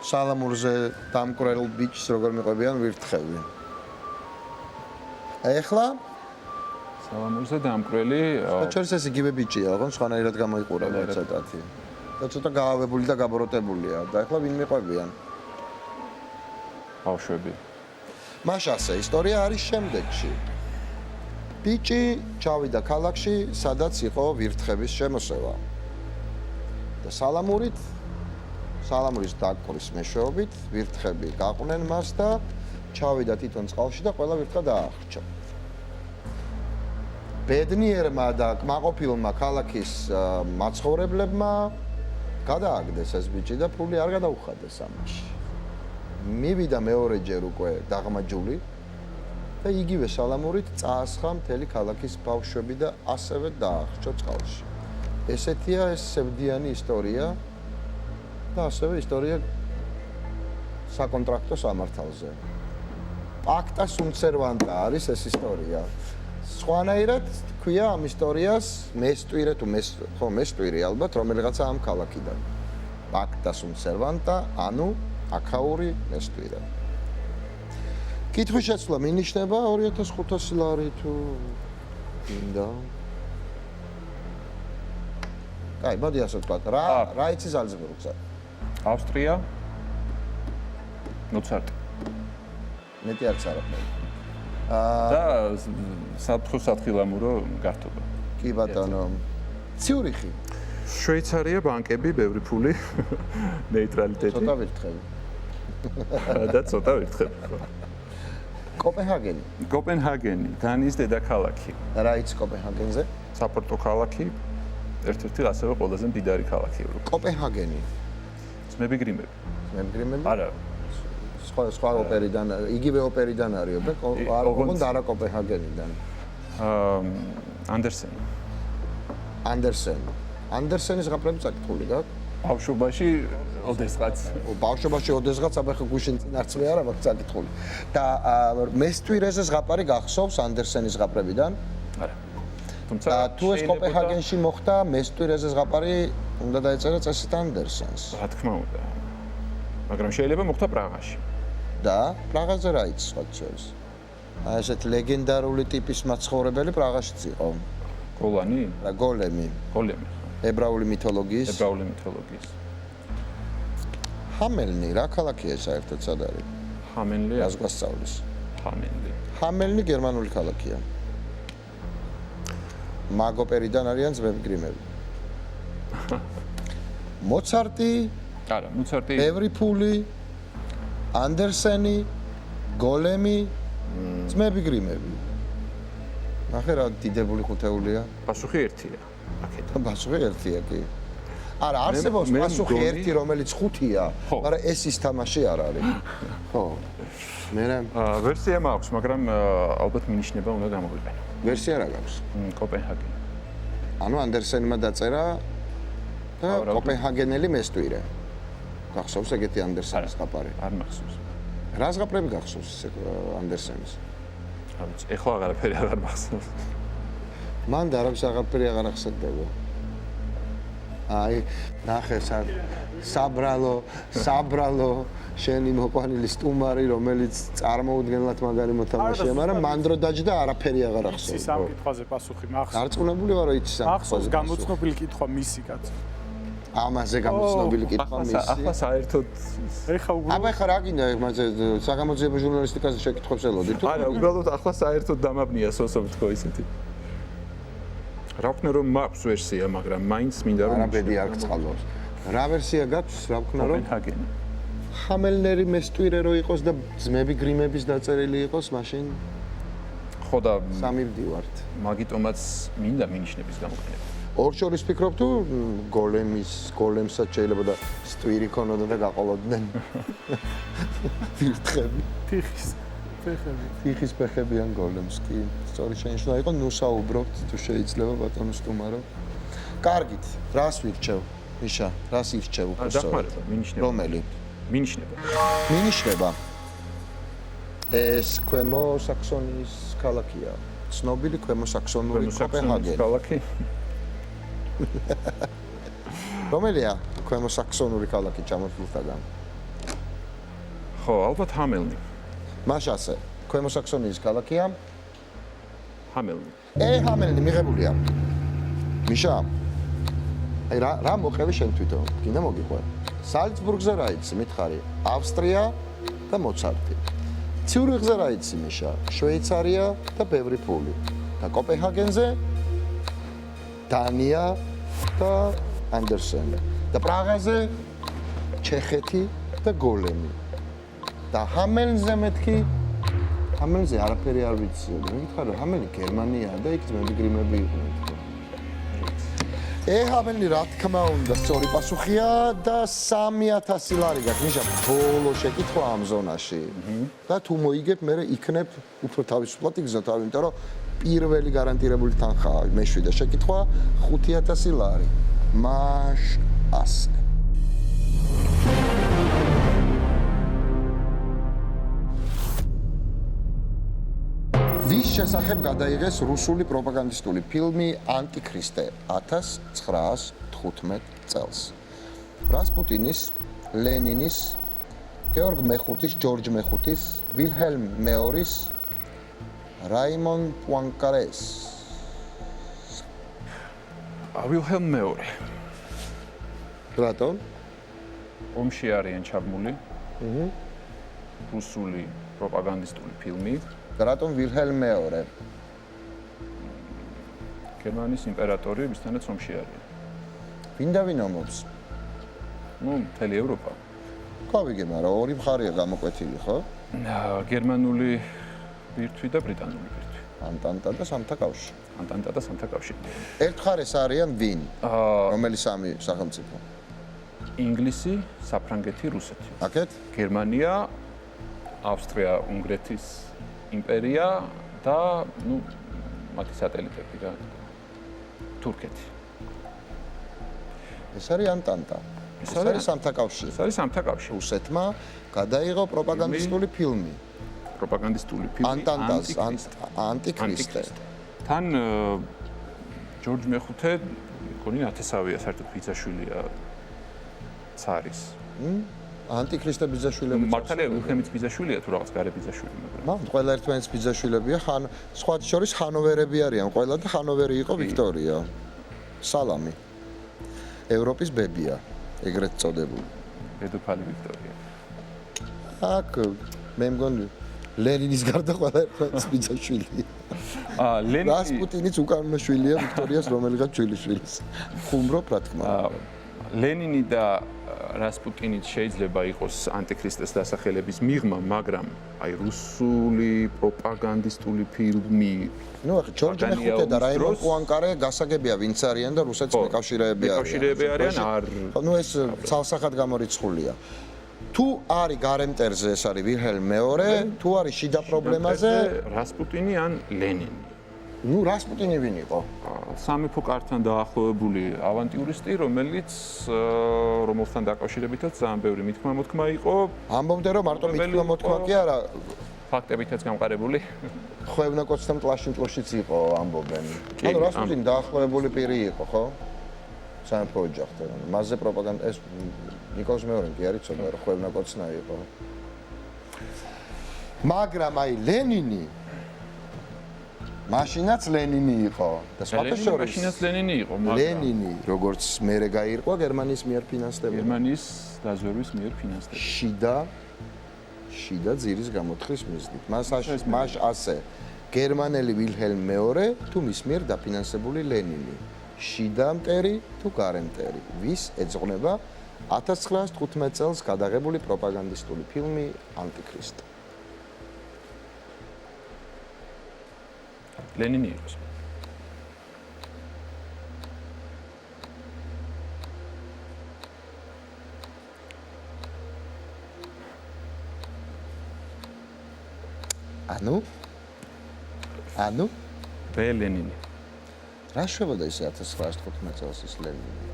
სალამურზე დამკვრელ ბიჭს როგორ მიყვებიან ვირთხები. ეხლა სალამურზე დამკვრელი ჩვენს ეს იგივე ბიჭია, ოღონდ სხვანაირად გამოიყურება ცოტათი. და ცოტა გაავებული და გაბოროტებულია და ეხლა ვინ მიყვებიან? ბავშვები. მაშასე ისტორია არის შემდეგში. ბიჭი ჩავიდა ქალაქში, სადაც იყო ვირთხების შემოსევა. და სალამურის დაკვრვის მეშვეობით ვირთხები გაყვნენ მას და ჩავიდა თვითონ წყალში და ყველა ვირთხა დაახრჩა. ბედნიერმა და კმაყოფილმა ქალაქის მაცხოვრებლებმა გადააგდეს ეს ბიჭი და ფული არ გადაუხადეს ამაში. მივიდა მეორეჯერ უკვე დაღმაჯული და იგივე სალამურით წაასხა მთელი ქალაქის ბავშვები და ასევე დაახრჩა წყალში. ესეთია ეს სევდიანი ისტორია და ასევე ისტორია საკონტრაქტო სამართალზე. პაქტა sunt servanda არის ეს ისტორია. სხვანაირად თქვია ამ ისტორიას მესტვირე თუ მესტვირი ალბათ რომელიღაცა ამ ქალაქიდან. პაქტა sunt servanda, ანუ აქაური მესტვირე. კითხვის შეცვლა მინიშნება 2500 ლარი თუ მინდა. კაი, მოდი ასე ვთქვათ. რა იცი ზალცბურგზე? ავსტრია. მოცარტი. მეტი არც არაფერი. და სათხილამურო გართობა. კი ბატონო. ციურიხი. შვეიცარია, ბანკები, ბევრი ფული, ნეიტრალიტეტი. ცოტა ვირთხები. და ცოტა ვირთხები. კოპენჰაგენი. დანის დედაქალაქი. რა იცი კოპენჰაგენზე? საპორტო ქალაქი, ერთ-ერთი ასევე ყველაზე მდიდარი ქალაქი ევროპაში. კოპენჰაგენი. ძმები გრიმები. არა. სხვა ოპერიდან, იგივე ოპერიდან არის, ოღონდ არა კოპენჰაგენიდან. ანდერსენის გაფრები წაკითხული გაქვს? ბავშვობაში ოდესღაც. ბავშვობაში ოდესღაც აბა გუშინ წინარწმე არა მაქვს წაკითხული. და მესტვირეზე ზღაპარი გახსოვს ანდერსენის გაფრებიდან? არა. თუმცა თუ ეს კოპენჰაგენში მოხდა, მესტვირეზე ზღაპარი უნდა დაეწერა წესით ანდერსენს. რა თქმა უნდა. მაგრამ შეიძლება მოხდა პრაღაში. და პრაღაზე რა იცი სხვა შორის? აი ესეთ ლეგენდარული ტიპის მაცხოვრებელი პრაღაშიც იყო. გოლანი? რა გოლემი. ებრაული მითოლოგიის. ჰამელნი რა ქალაქია საერთოდ სად არის? ჰამელნი რას გვასწავლის? ჰამელნი გერმანული ქალაქია. მაგ ოპერიდან არიან ძმები გრიმები. მოცარტი, ბევრი ფული, ანდერსენი, გოლემი, ძმები გრიმები. ნახე რა დიდებული ხუთეულია. პასუხი ერთია. პასუხი ერთია კი. არა, არსებობს პასუხი ერთი, რომელიც ხუთია, მაგრამ ეს ის თამაში არ არის. ხო. ვერსია მაქვს, მაგრამ ალბათ მინიშნება უნდა გამოვიყენო. ვერსია რა გაქვს? კოპენჰაგენი. ანუ ანდერსენმა დაწერა და კოპენჰაგენელი მესტვირე. გახსოვს ეგეთი ანდერსენის გაფარი? არ მახსოვს. რა ზღაპრები გახსოვს ანდერსენის? არ ვიცი, ეხლა აღარაფერი აღარ მახსოვს. მან და არავის აღარაფერი აღარ ახსენდება. აი, ნახე საბრალო შენი მოყვანილი სტუმარი, რომელიც წარმოუდგენლად მაგარი მოთამაშეა, მაგრამ მან დრო დაჯდა არაფერი აღარ ახსოვს. იცი სამ კითხვაზე პასუხი მახსოვს. დარწმუნებული ვარ, რომ იცი სამ კითხვაზე. მახსოვს გამოცნობილი კითხვა მისი კაც. ამაზე გამოცნობილი კითხვა მისი. ახლა საერთოდ აბა ხა რა გინდა მაგაზე საგამოძიებო ჟურნალისტიკაზე შეკითხვებს ელოდი თუ? არა, უბრალოდ ახლა საერთოდ დამაბნია სოსო თქო ისეთი. რა ვქნა რომ მაქვს ვერსია, მაგრამ მაინც მინდა რომ არაბედი არ გწყალავს. რა ვერსია გაქვს, რა ვქნა რომ კოპენჰაგენი. ჰამელნერი მესტვირე რო იყოს და ძმები გრიმების დაწერილი იყოს, მაშინ ხო და სამივდივართ. მაგიტომაც მინდა მინიშნების გამოყენება. ორ შორის ფიქრობ თუ გოლემსაც შეიძლება და სტვირი ქონოდა და გაყოლოდნენ. ვირთხები. თიხის. ფეხები. თიხის ფეხებიან გოლემს კი. სწორი შენიშნა იყო, ნუ საუბრობთ თუ შეიძლება ბატონო სტუმარო. კარგით, რას ვირჩევ? მიშა, რას ირჩევ უფრო სწორად? დახმარება, მინიშნება. რომელი? მინიშნება. მინიშნება. ეს ქვემო საქსონიის ქალაქია. ცნობილი ქვემო საქსონური კოპენჰაგენი. ქალაქი. რომელია ქვემო საქსონური ქალაქი ჩამოთვლისაგან? ხო, ალბათ ჰამელნი. მაშ ასე, ქვემო საქსონიის ქალაქია. ჰამელნი. ჰამელნი მიღებულია. მიშა. აი რა მოყევი შენ თვითონ? კიდე მოგიყვე. სალცბურგზე რა იცი, მითხარი? ავსტრია და მოცარტი. ციურიხზე რა იცი, მიშა? შვეიცარია და ბევრი ფული. და კოპენჰაგენზე დანია და ანდერსენი. და პრაღაზე ჩეხეთი და გოლემი. და ჰამელნზე მეთქი ჰამელნზე არაფერი არ ვიცი. მითხარი, ჰამელი გერმანიაა და იქ ძმები-გრიმები იყვნენ. ჰამელი რა თქმა უნდა სწორი პასუხია და 3000 ლარი გაქვს. მიშა ბოლო შეკითხვა ამ ზონაში. და თუ მოიგებ, მე იქნებ უფრო თავისუფლად იგზნო თავი, იმიტომ რომ პირველი გარანტირებული თანხაა. მეშვიდე შეკითხვა 5000 ლარი. მაშ ასე. ვის შესახებ გადაიღეს რუსული პროპაგანდისტული ფილმი ანტიქრისტე 1915 წელს? რასპუტინის, ლენინის, გეორგ მეხუთის, ჯორჯ მეხუთის, ვილჰელმ მეორის, რაიმონ პუანკარეს. ვილჰელმ მეორე. რატომ? ომში არიან ჩაბმული. რუსული პროპაგანდისტული ფილმი. რატომ ვილჰელმ მეორე? გერმანიის იმპერატორი მისთანაც ომში არიან. ვინ და ვინ ომობს? ნუ მთელი ევროპა. გავიგე, მაგრამ ორი მხარეა გამოკვეთილი, ხო? გერმანული ბირთვი და ბრიტანული ბირთვი. ანტანტა და სამთა კავშირი. ანტანტა და სამთა კავშირი. ერთ მხარეს არიან ვინ? რომელი სამი სახელმწიფო? ინგლისი, საფრანგეთი, რუსეთი. აკეთ? გერმანია, ავსტრია, უნგრეთის იმპერია და ნუ მათი სატელიტები რა. თურქეთი. ეს არის ანტანტა. ეს არის სამთა კავშირი. ეს არის სამთა კავშირი. რუსეთმა გადაიღო პროპაგანდისტული ფილმი. პროპაგანდისტული ფილმი ანტანტას ანტიქრისტე. თან ჯორჯ მეხუთე მგონი ათესავია საერთოდ ბიძაშვილია ცარის. ანტიქრისტე ბიძაშვილები. მართალია ვილჰელმის ბიძაშვილია თუ რაღაც გარე ბიძაშვილი, მაგრამ მაგრამ ყველა ერთმანეთის ბიძაშვილებია, სხვა შორის ხანოვერები არიან ყველა და ხანოვერი იყო ვიქტორია. სალამი. ევროპის ბებია, ეგრეთ წოდებული. დედოფალი ვიქტორია. აქ მე მგონი ლენინის გარდა ყველა ერთმანეთის ბიძაშვილია. ლენინი რასპუტინიც უკანონო შვილია ვიქტორიას რომელიღაც შვილიშვილის. ხუმრობ რა თქმა უნდა. ლენინი და რასპუტინიც შეიძლება იყოს ანტიქრისტეს დასახელების მიღმა, მაგრამ აი რუსული პროპაგანდისტული ფილმი ნუ ახლა ჯორჯ მეხუთე და რაიმონ პუანკარე გასაგებია ვინც არიან და რუსეთს მეკავშირეები არიან. მეკავშირეები არიან, არ ნუ ეს ცალსახად გამორიცხულია. თუ არის გარემტერზე ეს არის ვილჰელმ მეორე, თუ არის შიდა პრობლემაზე, რასპუტინი ან ლენინი. ნუ რასპუტინი ვინ იყო? სამეფო კართან დაახლოებული ავანტიურისტი, რომელთან დაკავშირებითაც ძალიან ბევრი მithმა-მოთქმა იყო. ამბობდნენ რომ მარტო მithმა-მოთქმა კი არა, ფაქტებითაც გამყარებული. ხვევნაკოცთან პლაშინტლოშიც იყო ამბობენ. ანუ რასპუტინი დაახლოებული პირი იყო, ხო? სამეფო ოჯახთან. მასზე პროპაგანდა ეს ნიკოლოზ მეორემ კი არ იცოდა რომ ხვევნაკოცნა იყო. მაგრამ აი ლენინი მაშინაც ლენინი იყო და სხვათა შორის მაშინაც ლენინი იყო, მაგრამ ლენინი როგორც მერე გაირკვა გერმანიის მიერ ფინანსდება. გერმანიის დაზვერვის მიერ ფინანსდება. შიდა ძირის გამოთხრის მიზნით. მას ასე გერმანელი ვილჰელმ მეორე თუ მის მიერ დაფინანსებული ლენინი. შიდა მტერი თუ გარე მტერი. ვის ეძღვნება 1915 წელს გადაღებული პროპაგანდისტული ფილმი ანტიქრისტე. ლენინი იყოს. ანუ ბ ლენინი. რა შვებოდა ისე 1915 წელს ის ლენინი?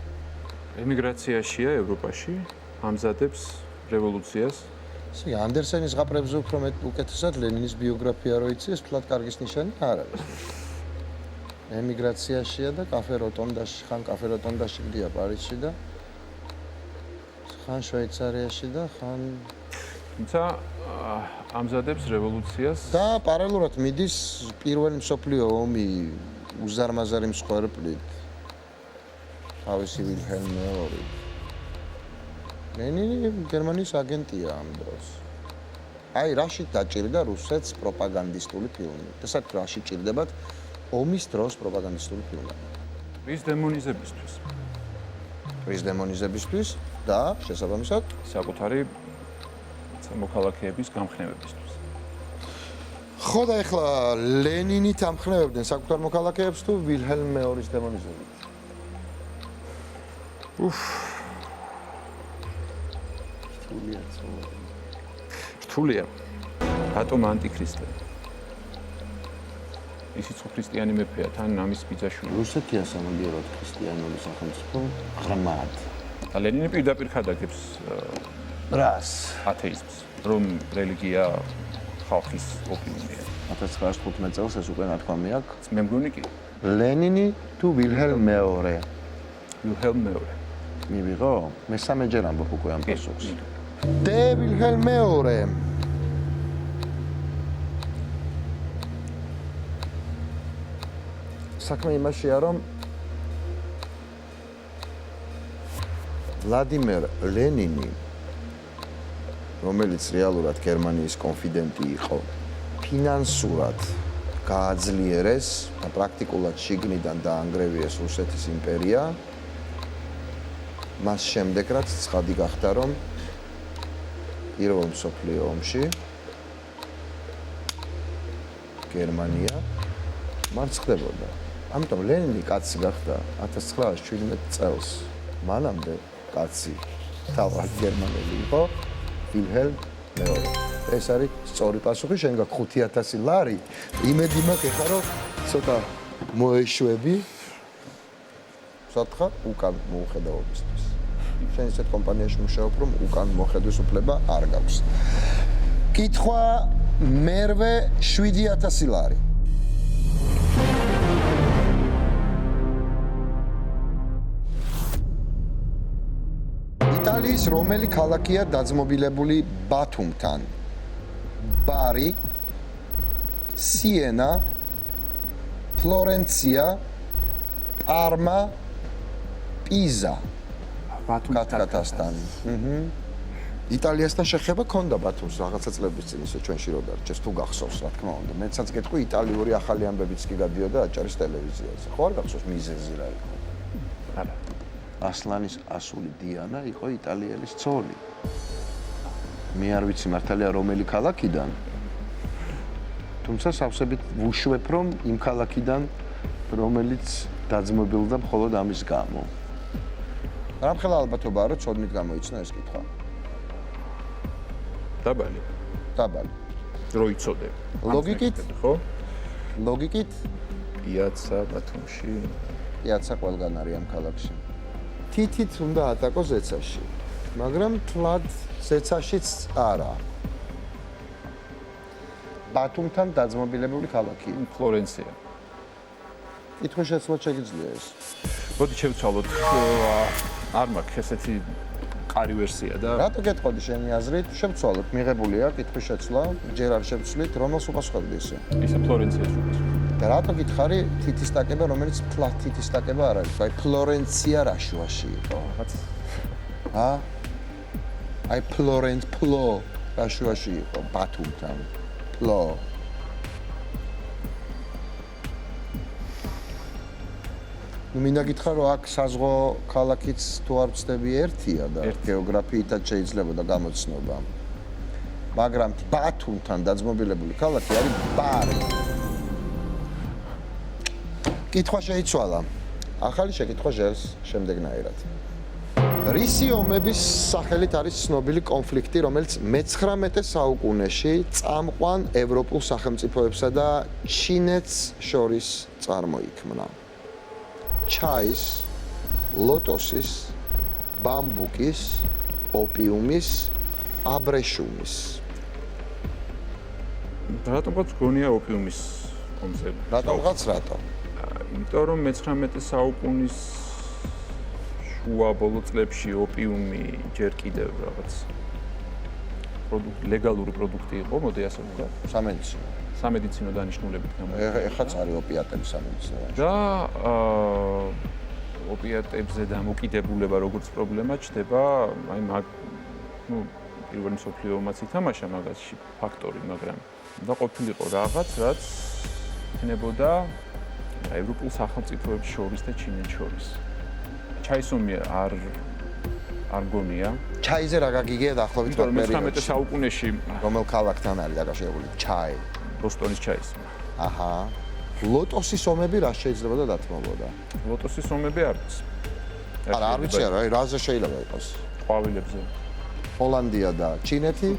ემიგრაციაშია ევროპაში, ამზადებს რევოლუციას. ისე ანდერსენის ზღაპრებზე უფრო უკეთესად ლენინის ბიოგრაფია რო იცი, ეს თლად კარგის ნიშანი არ არის. ემიგრაციაშია და კაფე როტონდაში, ხან კაფე როტონდაში მიდია პარიზში და ხან შვეიცარიაში და ხან თუმცა ამზადებს რევოლუციას და პარალელურად მიდის პირველი მსოფლიო ომი უზარმაზარი მსხვერპლით თავისი ვილჰელმ მეორე. ლენინი გერმანიის აგენტია ამ დროს. აი რაში დაჭირდა რუსეთს პროპაგანდისტული ფილმი. ესეთ რაში ჭირდებათ ომის დროს პროპაგანდისტული ფილმები. რის დემონიზებისთვის, რის დემონიზებისთვის და შესაბამისად საკუთარი მოქალაქეების გამხნევებისთვის. ხო და ეხლა ლენინი თამხნევებდნენ საკუთარ მოქალაქეებს თუ ვილჰელმ მეორის დემონიზებით? რთულია. რატომ ანტიქრისტე? ისიც ქრისტიანი მეფეა, თან ამის ბიძაშვილი. რუსეთია სამაგიეროდ ქრისტიანული სახელმწიფო ღრმად. და ლენინი პირდაპირ ხადაგებს რას? ათეიზმს, რომ რელიგია ხალხის ოპინია. 1915 წელს ეს უკვე ნათქვამი აქვს. მე მგონი კი, ლენინი თუ ვილჰელმ მეორე? ვილჰელმ მეორე. მივიღო? მესამეჯერ ამბობ უკვე ამ პასუხს. დე ვილჰელმ მეორე. საქმე იმაშია, რომ ვლადიმერ ლენინი, რომელიც რეალურად გერმანიის კონფიდენტი იყო, ფინანსურად გააძლიერეს და პრაქტიკულად შიგნიდან დაანგრევიეს რუსეთის იმპერია. მას შემდეგ რაც ცხადი გახდა, რომ პირველ მსოფლიო ომში გერმანია მარცხდებოდა. ამიტომ ლენინი კაცი გახდა 1917 წელს. მანამდე კაცი თავად გერმანელი იყო ვილჰელმ მეორე. ეს არის სწორი პასუხი, შენ გაქვს 5000 ლარი. იმედი მაქვს ეხლა რომ ცოტა მოეშვები. სათხა უკან მოუხედავობისთვის. შენ ისეთ კომპანიაში მუშაობ, რომ უკან მოხედვის უფლება არ გაქვს. კითხვა მერვე 7000 ლარი. იტალიის რომელი ქალაქია დაძმობილებული ბათუმთან? ბარი, სიენა, ფლორენცია, პარმა, პიზა. კათკათასტანი. იტალიასთან შეხება ქონდა ბათუმს რაღაცა წლების წინ ისე ჩვენში რო დარჩეს თუ გახსოვს რა თქმა უნდა. მეცაც გეტყვი იტალიური ახალი ამბებიც კი გადიოდა აჭარის ტელევიზიაზე. ხო არ გახსოვს მიზეზი რა იყო? არა. ასლანის ასული დიანა იყო იტალიელის ცოლი. მე არ ვიცი მართალია რომელი ქალაქიდან. თუმცა სავსებით ვუშვებ რომ იმ ქალაქიდან რომელიც დაძმობილდა მხოლოდ ამის გამო. რამხელა ალბათობაა რომ ცოდნით გამოიცნა ეს კითხვა. დაბალი. დაბალი. რო იცოდე. ლოგიკით? ხო? ლოგიკით? პიაცა ბათუმში. პიაცა ყველგან არის ამ ქალაქში. თითით უნდა ატაკო ზეცაში, მაგრამ თლად ზეცაშიც არა. ბათუმთან დაძმობილებული ქალაქი. ფლორენცია. კითხვა შეცვლად შეგიძლია ეს. მოდი შევცვალოთ. არ მაქვს ესეთი ყარი ვერსია და რატო გეტყოდი შენი აზრით? შევცვალოთ, მიღებულია კითხვის შეცვლა, ჯერ არ შევცვლით, რომელს უპასუხებდი ესე? ისე ფლორენციაში უპასუხე. და რატო გითხარი თითის ტაკება, რომელიც ფლად თითის ტაკება არ არის? აი ფლორენცია რა შუაში იყო? რაღაც ა? აი ფლო რა შუაში იყო ბათუმთან? ფლო. ნუ მინდა გითხრა რომ აქ საზღვო ქალაქიც თუ არ ვწდები ერთია და გეოგრაფიითაც შეიძლება და გამოცნობა. მაგრამ ბათუმთან დაძმობილებული ქალაქი არის ბარი. კითხვა შეიცვალა. ახალი შეკითხვა ჟელს შემდეგნაირად. რისი ომების სახელით არის ცნობილი კონფლიქტი, რომელიც მე-19 საუკუნეში წამყვან ევროპულ სახელმწიფოებსა და ჩინეთს შორის წარმოიქმნა? ჩაის, ლოტოსის, ბამბუკის, ოპიუმის, აბრეშუმის. რატომღაც გონია ოპიუმის ომზე? რატომღაც რატო? იმიტომ რომ მე-19 საუკუნის შუა ბოლო წლებში ოპიუმი ჯერ კიდევ რაღაც ლეგალური პროდუქტი იყო, მოდი ასე ვთქვათ. სამედიცინო დანიშნულებით გამოიყენება. ეხაც არის ოპიატების სამედიცინო. და ოპიატებზე დამოკიდებულება როგორც პრობლემა ჩდება, აი პირველი მსოფლიო ომაც ითამაშა მაგაში ფაქტორი, მაგრამ და ყოფილიყო რაღაც, რაც იქნებოდა ევროპულ სახელმწიფოებს შორის და ჩინეთს შორის. ჩაისომი არ გონია. ჩაიზე რა გაგიგია დაახლოებით იმიტომ რომ მე-19 საუკუნეში რომელ ქალაქთან არის დაკავშირებული ჩაი? ბოსტონის ჩაის. აჰა. ლოტოსის ომები რა შეიძლება და დათმობოდა? ლოტოსის ომები არის. არა, არ ვიცი რა, რაზე შეიძლება იყოს? ყვავილებზე. ჰოლანდია და ჩინეთი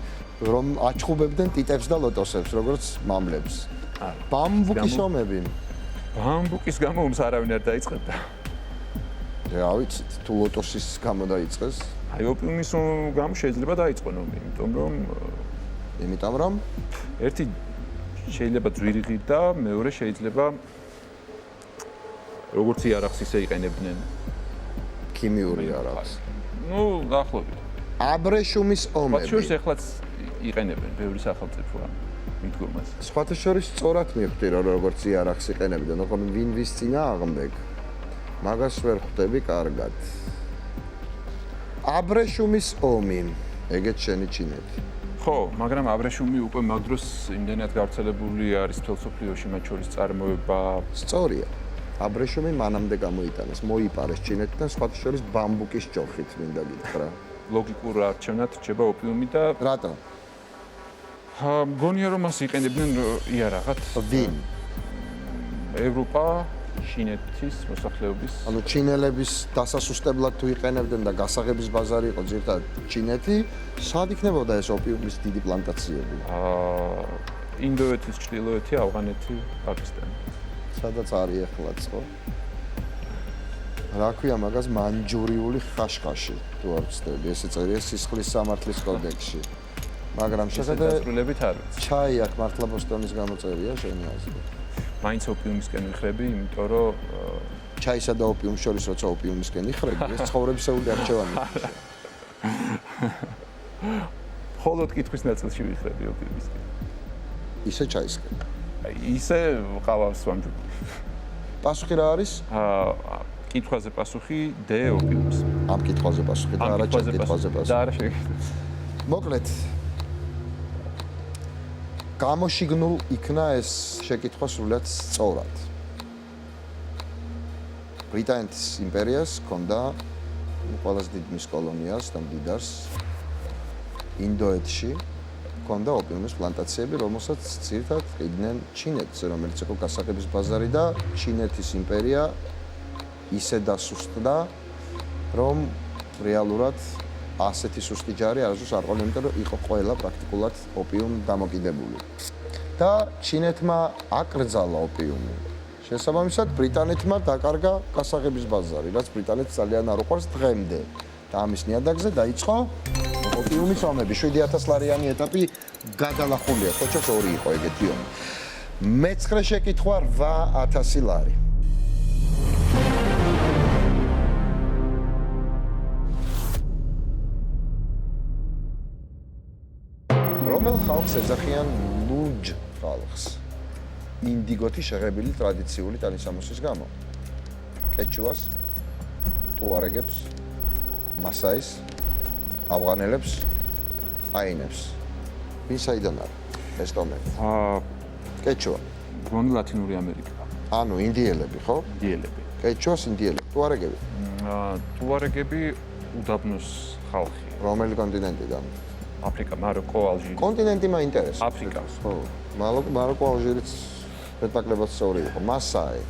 რომ აჩხუბებდნენ ტიტებს და ლოტოსებს, როგორც მამლებს. ბამბუკის ომები. ბამბუკის გამო ომს არავინ არ დაიწყებდა. რა ვიცი, თუ ლოტოსის გამო დაიწყეს? აი ოპიუმის გამო შეიძლება დაიწყონ ომი, იმიტომ რომ ერთი შეიძლება ძვირიღი და მეორე შეიძლება როგორც იარაღს ისე იყენებდნენ ქიმიური იარაღს. დაახლოებით. აბრეშუმის ომები. მათ შორის ეხლაც იყენებენ ბევრი სახელმწიფო მიდგომას. სხვათა შორის სწორად მივხვდი რომ როგორც იარაღს იყენებდნენ, ოღონდ ვინ ვის წინა აღმდეგ. მაგას ვერ ხვდები კარგად. აბრეშუმის ომი, ეგეც შენი ჩინეთი. ხო, მაგრამ აბრეშუმი უკვე მაგ დროს იმდენად გავრცელებული არის მთელ მსოფლიოში, მათ შორის წარმოება. სწორია. აბრეშუმი მანამდე გამოიტანეს, მოიპარეს ჩინეთიდან, სხვათა შორის ბამბუკის ჯოხით მინდა გითხრა. ლოგიკურ არჩევნად რჩება ოპიუმი და რატომ? მგონია რომ მას იყენებდნენ იარაღად. ვინ? ევროპა, ჩინეთის მოსახლეობის. ანუ ჩინელების დასასუსტებლად თუ იყენებდნენ და გასაღების ბაზარი იყო ძირითადად ჩინეთი, სად იქნებოდა ეს ოპიუმის დიდი პლანტაციები? ინდოეთის, ჩრდილოეთი, ავღანეთი, პაკისტანი. სადაც არის ეხლაც, ხო? რა ქვია მაგას მანჯურიული ხაშხაში, თუ არ ვცდები, ესე წერია სისხლის სამართლის კოდექსში. მაგრამ შეხედე დასრულებით არ ვიცი. ჩაი აქ მართლა ბოსტონის გამოწერია შენი აზრით. მაინც ოპიუმისკენ ვიხრები, იმიტომ რომ ჩაისა და ოპიუმს შორის როცა ოპიუმისკენ იხრები, ეს ცხოვრებისეული არჩევანია. მხოლოდ კითხვის ნაწილში ვიხრები ოპიუმისკენ. ისე ჩაისკენ. ისე ყავას ვამჯობ. პასუხი რა არის? კითხვაზე პასუხი D ოპიუმს. ამ კითხვაზე პასუხი და არა ჩემ კითხვაზე და პასუხი. არა შეგიძლია. მოკლედ გამოშიგნულ იქნა ეს შეკითხვა სრულად სწორად. ბრიტანეთის იმპერიას ჰქონდა ყველაზე დიდ მის კოლონიას და მდიდარს ინდოეთში ჰქონდა ოპიუმის პლანტაციები, რომელსაც ძირითადად ყიდნენ ჩინეთზე, რომელიც იყო გასაღების ბაზარი და ჩინეთის იმპერია ისე დასუსტდა, რომ რეალურად ასეთი სუსტი ჯარი არასდროს არ ყოლია, იმიტომ რომ იყო ყველა პრაქტიკულად ოპიუმ დამოკიდებული. და ჩინეთმა აკრძალა ოპიუმი. შესაბამისად, ბრიტანეთმა დაკარგა გასაღების ბაზარი, რაც ბრიტანეთს ძალიან არ უყვარს დღემდე. და ამის ნიადაგზე დაიწყო ოპიუმის ომები. 7000 ლარიანი ეტაპი გადალახულია, ხოჭოს ორი იყო ეგეთი ომი. მე-9 შეკითხვა 8000 ლარი. რომელ ხალხს ეძახიან ლურჯ ხალხს? ინდიგოთი შეღებილი ტრადიციული ტანისამოსის გამო. კეჩუას, ტუარეგებს, მასაის, ავღანელებს, აინებს. ვინ საიდან არის ეს ტომები? კეჩუა. გონი ლათინური ამერიკა. ანუ ინდიელები, ხო? ინდიელები. კეჩუას ინდიელები, ტუარეგები. ტუარეგები უდაბნოს ხალხი. რომელი კონტინენტიდან? აფრიკა, მაროკო, ალჟირი. კონტინენტი მაინტერესებს. აფრიკა. ხო. მაროკო, ალჟირიც მეტნაკლებად სწორი იყო. მასაი.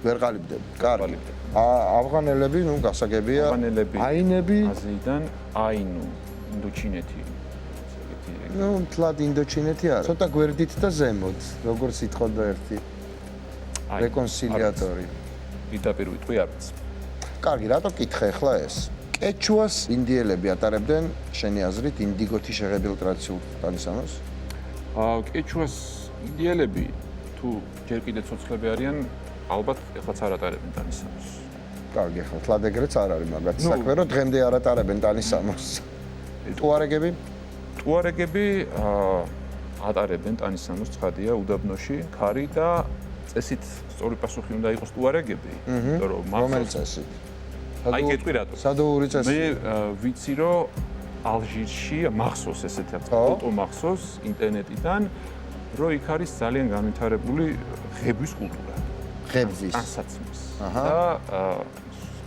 ვერ ყალიბდები. კარგი. ავღანელები, ნუ გასაგებია. ავღანელები. აინები, აზიიდან აინუ, ინდოჩინეთი. ნუ თლად ინდოჩინეთი არა. ცოტა გვერდით და ზემოთ, როგორც ითხოვდა ერთი რეკონსილიატორი. პირდაპირ ვიტყვი არც. კარგი, რატო კითხე ახლა ეს? კეჩუას ინდიელები ატარებდნენ შენი აზრით ინდიგოთი შეღებილ ტრადიციულ ტანისამოს? კეჩუას ინდიელები თუ ჯერ კიდე ცოცხლები არიან, ალბათ ეხლაც არ ატარებენ ტანისამოს. კარგი, ახლა თლად ეგრეც არ არის მაგათ საქმე, რომ დღემდე არ ატარებენ ტანისამოს. ტუარეგები? ტუარეგები ატარებენ ტანისამოს, ცხადია, უდაბნოში, ქარი და წესით სწორი პასუხი უნდა იყოს ტუარეგები, იმიტომ რომ რომელი წესი? აი გეტყვი რატო? სადოური წესი? მე ვიცი რომ ალჟირში მახსოვს ესეთი ფოტო მახსოვს ინტერნეტიდან, რომ იქ არის ძალიან განვითარებული ღების კულტურა. ღების. ტანსაცმლის. და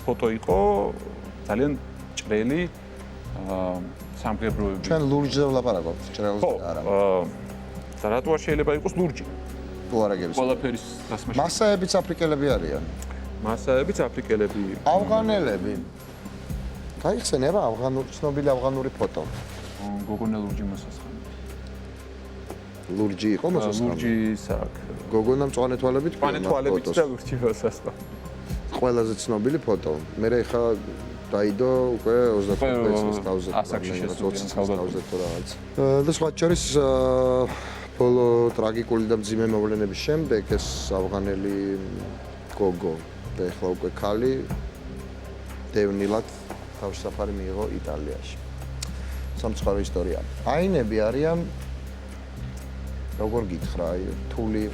ფოტო იყო ძალიან ჭრელი სამგებროები. ჩვენ ლურჯზე ვლაპარაკობთ, ჭრელზე არა. და რატო არ შეიძლება იყოს ლურჯი? ტუარეგების. ყველაფერის დასმაში. მასაებიც აფრიკელები არიან. მასაებიც აფრიკელები. ავღანელები. გაიხსენება ცნობილი ავღანური ფოტო. გოგონა ლურჯი მოსასხამი. ლურჯი იყო მოსასხამი. ლურჯი საკ. გოგონა მწვანე თვალებით მწვანე თვალებით და ლურჯი მოსასხამი. ყველაზე ცნობილი ფოტო. მე ხა დაიდო უკვე 25 წლის თავზე. 20 წლის თავზე თუ რაღაც. და სხვა შორის ბოლო ტრაგიკული და მძიმე მოვლენების შემდეგ ეს ავღანელი გოგო და ეხლა უკვე ქალი დევნილად თავშესაფარი მიიღო იტალიაში. სამწუხარო ისტორია. აინები არიან როგორ გითხრა,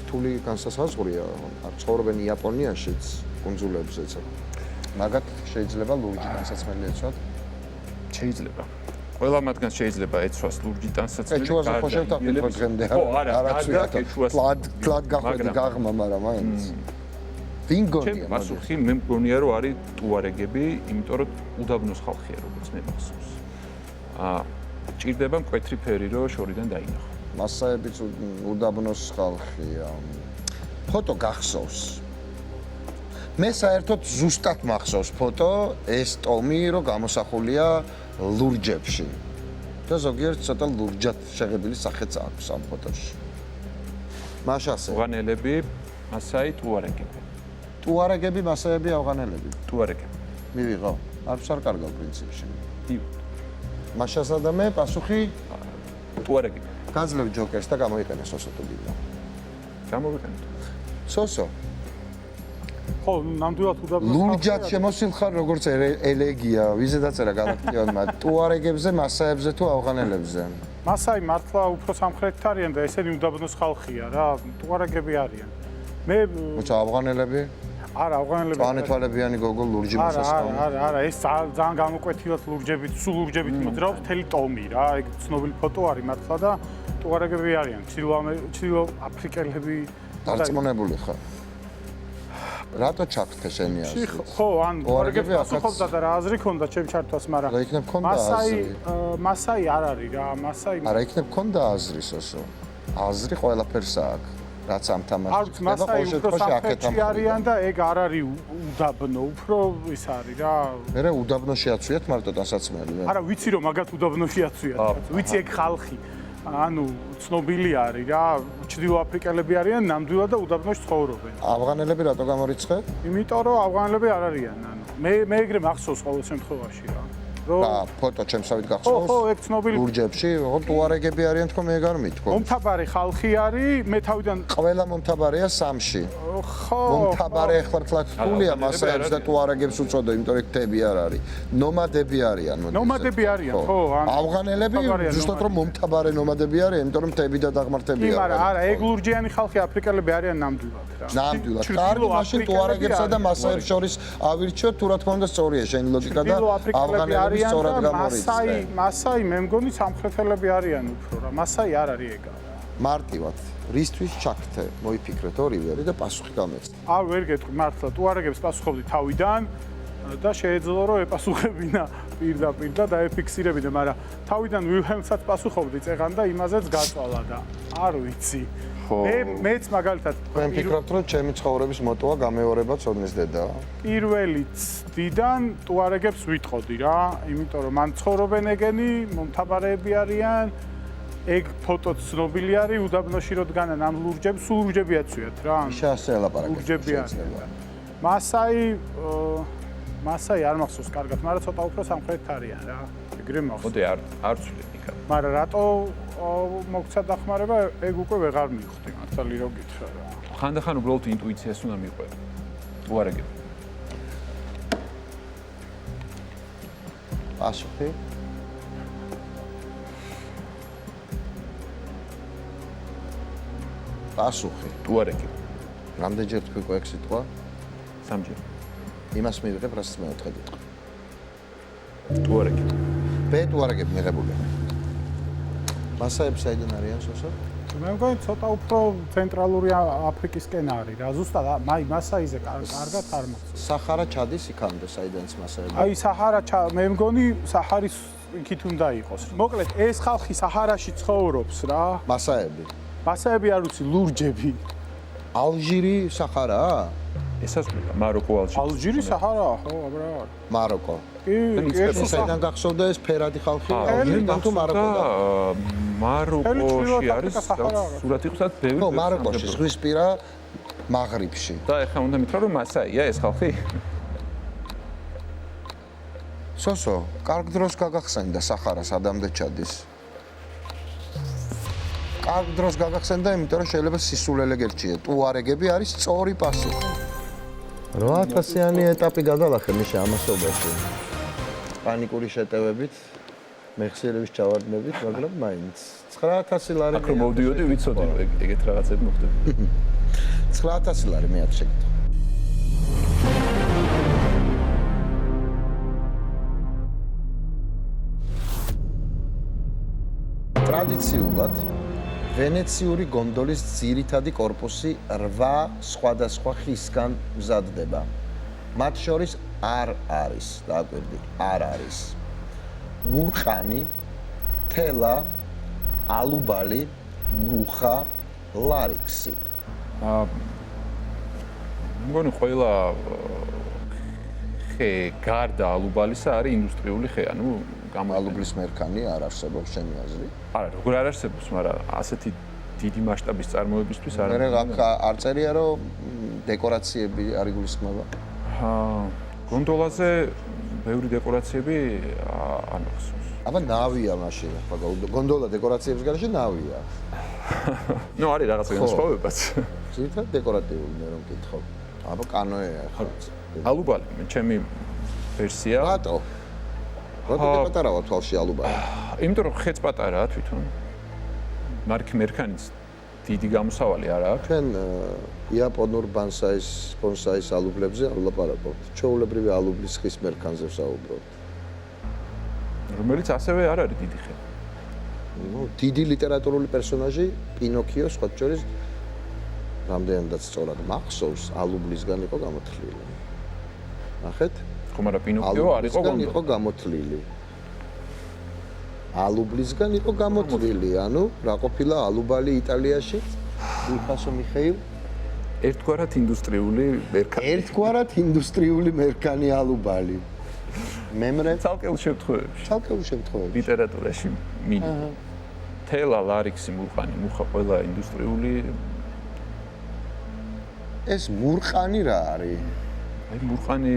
რთული განსასაზღვრია, ცხოვრობენ იაპონიაშიც, კუნძულებზეც. მაგათ შეიძლება ლურჯი განსაცმელი ეცვათ? შეიძლება. ყველა მათგანს შეიძლება ეცვას ლურჯი ტანსაცმელი. კეჩუაზე ხო შევთანხმდით დღემდე არა თლად გახვედი გაღმა, მაგრამ მაინც ვინ გონია? პასუხი მე მგონია რომ არის ტუარეგები, იმიტომ რომ უდაბნოს ხალხია როგორც მე მახსოვს. ჭირდება მკვეთრი ფერი რომ შორიდან დაინახო. მასაებიც უდაბნოს ხალხია. ფოტო გახსოვს. მე საერთოდ ზუსტად მახსოვს ფოტო ეს ტომი რომ გამოსახულია ლურჯებში. და ზოგიერთ ცოტა ლურჯად შეღებილი სახეც აქვს ამ ფოტოში. მაშასე. ავღანელები, მასაი, ტუარეგები. ტუარეგები, მასაები, ავღანელები. ტუარეგები. მივიღო. არც არ კარგავ პრინციპში. დიო. მაშასა და მე პასუხი ტუარეგები. გაძლევ ჯოკერს და გამოიყენე სოსო თუ გინდა. გამოვიყენეთ. სოსო. ხო, ნამდვილად უდაბნოს ლურჯად შემოსილ ხარ როგორც ელეგია, ვიზე დაწერა გალაქტიონმა, ტუარეგებზე, მასაებზე თუ ავღანელებზე? მასაი მართლა უფრო სამხრეთით არიან და ესენი უდაბნოს ხალხია რა, ტუარეგები არიან. მე მოცა ავღანელები? არა, ავღანელები. მწვანე თვალებიანი გოგო ლურჯი მოსასხამი. არა, ეს ძალიან გამოკვეთილად ლურჯებით, სულ ლურჯებით მოძრაობს მთელი ტომი რა, ეგ ცნობილი ფოტო არის მართლა და ტუარეგები არიან, ჩრდილო აფრიკელები. დარწმუნებული ხარ? რატო ჩაგდე შენი აზრი? ხო, ან ტუარეგები ასუხობდა და რა აზრი ქონდა ჩემ ჩართვას, მაგრამ რა იქნებ ქონდა აზრი? მასაი არ არის რა, მასაი. არა, იქნებ ქონდა აზრი სოსო. აზრი ყველაფერს აქვს. რაც ამ თამაშს არც მასაი უფრო საფრთხე არიან და ეგ არ არის უდაბნო, უფრო ის არის რა. მე უდაბნოში აცვიათ მარტო დასაცმელი მე. არა, ვიცი რომ მაგათ უდაბნოში აცვიათ. ვიცი ეგ ხალხი. ანუ ცნობილი არის რა, ჩრდილო აფრიკელები არიან, ნამდვილად და უდაბნოში ცხოვრობენ. ავღანელები რატო გამორიცხე? იმიტომ რომ ავღანელები არ არიან, ანუ მე ეგრე მახსოვს ყოველ შემთხვევაში რა. და ფოტო ჩემსავით გახსოვს? ხო, ეგ ცნობილი. ლურჯებში, ხო, ტუარეგები არიან თქო მე ეგ არ მითქო. მომთაბარე ხალხი არის, მე თავიდან ყველა მომთაბარეა სამში. ხო. მომთაბარე ახლა თლად თულია მასაებს და ტუარეგებს უწოდო, იმიტომ რომ თები არ არის. ნომადები არიან. ნომადები არიან, ხო, ავღანელები ზუსტად რომ მომთაბარე ნომადები არიან, იმიტომ რომ თები და დაღმართები არიან. არა, არა, ეგ ლურჯიანი ხალხი აფრიკელები არიან ნამდვილად რა. ნამდვილად. კარგი, მაშინ ტუარეგებსა და მასაებს შორის ავირჩიოთ, თუ რა თქმა უნდა სწორია შენი ლოგიკა და ავღანელები სწორად გამორიცხე. მასაი მე მგონი სამხრეთელები არიან უფრო რა. მასაი არ არის ეგა. მარტივად რისთვის ჩაგდე? მოიფიქრეთ ორივე და პასუხი გამეცე. არ ვერ გეტყვი მართლა, ტუარეგებს პასუხობდი თავიდან და შეეძლო რომ ეპასუხებინა პირდაპირ და დაეფიქსირებინა, მაგრამ თავიდან ვილჰელმსაც პასუხობდი წეღან და იმაზეც გაწვალა და არ ვიცი. მეც მაგალითად თქვენ ფიქრობთ რომ ჩემი ცხოვრების მოტოა გამეორება ცოდნის დედა? პირველი წდიდან ტუარეგებს ვიტყოდი რა, იმიტომ რომ მან ცხოვრობენ ეგენი, მომთაბარეები არიან, ეგ ფოტოც ცნობილი არის, უდაბნოში რო დგანან ამ ლურჯებს, სულ ლურჯები აცვიათ რა. შასე ელაპარაკეთ. ლურჯები არიან. მასაი არ მახსოვს კარგად, მაგრამ ცოტა უფრო სამხრეთ არიან რა. ეგრე მახსოვს. მოდი არ ვცვლით იქა. მაგრამ რატო მოგცა დახმარება, ეგ უკვე ვეღარ მივხვდი, მართალი რომ გითხრა რა. ხანდახან უბრალოდ ინტუიციას უნდა მიყვება. უარეგებ. პასუხი? პასუხი. უარეგებ. რამდენჯერ თქვი ყო ეგ სიტყვა? 3 ჯერ. იმას მივიღებ, რასაც მეოთხედ ვიტყვი. უარეგებ. ვარაგებ მიღებული. მასაები საიდან არიან სოსო? მე მგონი ცოტა უფრო ცენტრალური აფრიკისკენ არის რა. ზუსტად მასაიზე კარგად არ მახსოვს. საჰარა ჩადის იქამდე საიდანაც მასაები. აი საჰარა მე მგონი საჰარის იქით უნდა იყოს. მოკლედ ეს ხალხი საჰარაში ცხოვრობს რა. მასაები არ ვიცი, ლურჯები. ალჟირი საჰარაა? ესაზღვრება მაროკო, ალჟირი საჰარაა, ხო, აბა. მაროკო. კი, საიდან გახსოვდა ეს ფერადი ხალხი? ალჟირიდან თუ მაროკოდან? მაროკოში არის სურათი ხსად ბევრი. ხო, მაროკოში, ზღვისპირა მაღრიბში. და ეხლა უნდა მითხრა რომ მასაია ეს ხალხი? სოსო, კარგ დროს გაგახსენდა საჰარას ადამდე ჩადის. კარგ დროს გაგახსენდა, იმიტომ რომ შეიძლება სისულელე გერჩია. ტუარეგები არის სწორი პასუხი. 8000-იანი ეტაპი გადალახე მიშა ამასობაში. პანიკური შეტევებით, მეხსიერების ჩავარდნებით, მაგრამ მაინც 9000 ლარი. აქ რომ მოვდიოდი, ვიცოდი რომ ეგეთ რაღაცები მოხდება. 9000 ლარი მეათ შეკითხა. ტრადიციულად ვენეციური გონდოლის ძირითადი корпуსი 8 სხვადასხვა ხისგან მზადდება. მათ შორის არ არის, დააკვირდი, არ არის. მურყანი, თელა, ალუბალი, მუხა, ლარიქსი. მგონი ყველა ხე გარდა ალუბალისა არის ინდუსტრიული ხე, ანუ ალუბლის მერქანი არ არსებობს შენი აზრით? არა, როგორ არ არსებობს, მაგრამ ასეთი დიდი მასშტაბის წარმოებისთვის არა. მე არ წერია რომ დეკორაციები არ იგულისხმება. გონდოლაზე ბევრი დეკორაციები არ მახსოვს. აბა ნავია მაშინ, ხო, გონდოლა დეკორაციების გარშე ნავია. ნუ არის რაღაცა განსხვავებაც. ზირთად დეკორატიული მე რომ მკითხავ. აბა კანოეა ხო. ალუბალი, ჩემი ვერსია. რატო? რატო პატარავა თვალში ალუბალი? იმიტომ რომ ხეც პატარაა თვითონ. მარკი მერქანიც დიდი გამოსავალი არ აქვს. ჩვენ იაპონურ ბონსაის ალუბლებზე არ ვლაპარაკობთ. ჩვეულებრივი ალუბლის ხის მერქანზე ვსაუბრობთ. რომელიც ასევე არ არის დიდი ხე. დიდი ლიტერატურული პერსონაჟი პინოქიო სხვა შორის რამდენადაც სწორად მახსოვს ალუბლისგან იყო გამოთვლილი. ნახეთ? ხო, მაგრამ პინოქიო არ იყო გონდოლა. იყო გამოთვლილი. ალუბლისგან იყო გამოთვლილი, ანუ რა ყოფილა ალუბალი იტალიაში? უხასო მიხეილ? ერთგვარად ინდუსტრიული მერქანი. ერთგვარად ინდუსტრიული მერქანი ალუბალი. მემრე ცალკეულ შემთხვევებში. ცალკეულ შემთხვევებში. ლიტერატურაში მინიმუმ. თელა, ლარიქსი, მურყანი, მუხა ყველა ინდუსტრიული. ეს მურყანი რა არის? აი მურყანი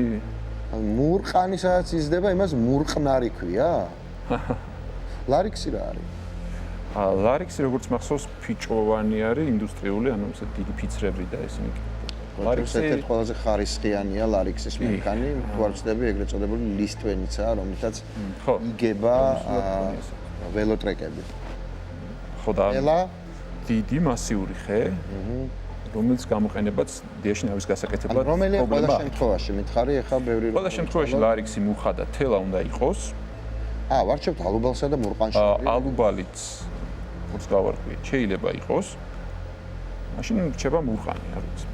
მურყანი სადაც იზრდება, იმას მურყნარი ქვია? ლარიქსი რა არის? ლარიქსი როგორც მახსოვს ფიჭოვანი არის ინდუსტრიული, ანუ ესე დიდი ფიცრები და ესენი. ლარიქსი ერთ ყველაზე ხარისხიანია ლარიქსის მერქანი, თუ არ ვცდები, ეგრეთ წოდებული ლისტვენიცაა, რომლითაც იგება ველოტრეკები. ხო და დიდი მასიური ხე, რომელიც გამოყენებაც დიაშნავის გასაკეთებლად. რომელია ყველა შემთხვევაში, მითხარი, ეხა ბევრი ყველა შემთხვევაში ლარიქსი, მუხა და თელა უნდა იყოს. ვარჩევთ ალუბალსა და მურყანში. ალუბალიც როგორც გავარკვიეთ, შეიძლება იყოს. მაშინ რჩება მურყანი, არ ვიცი.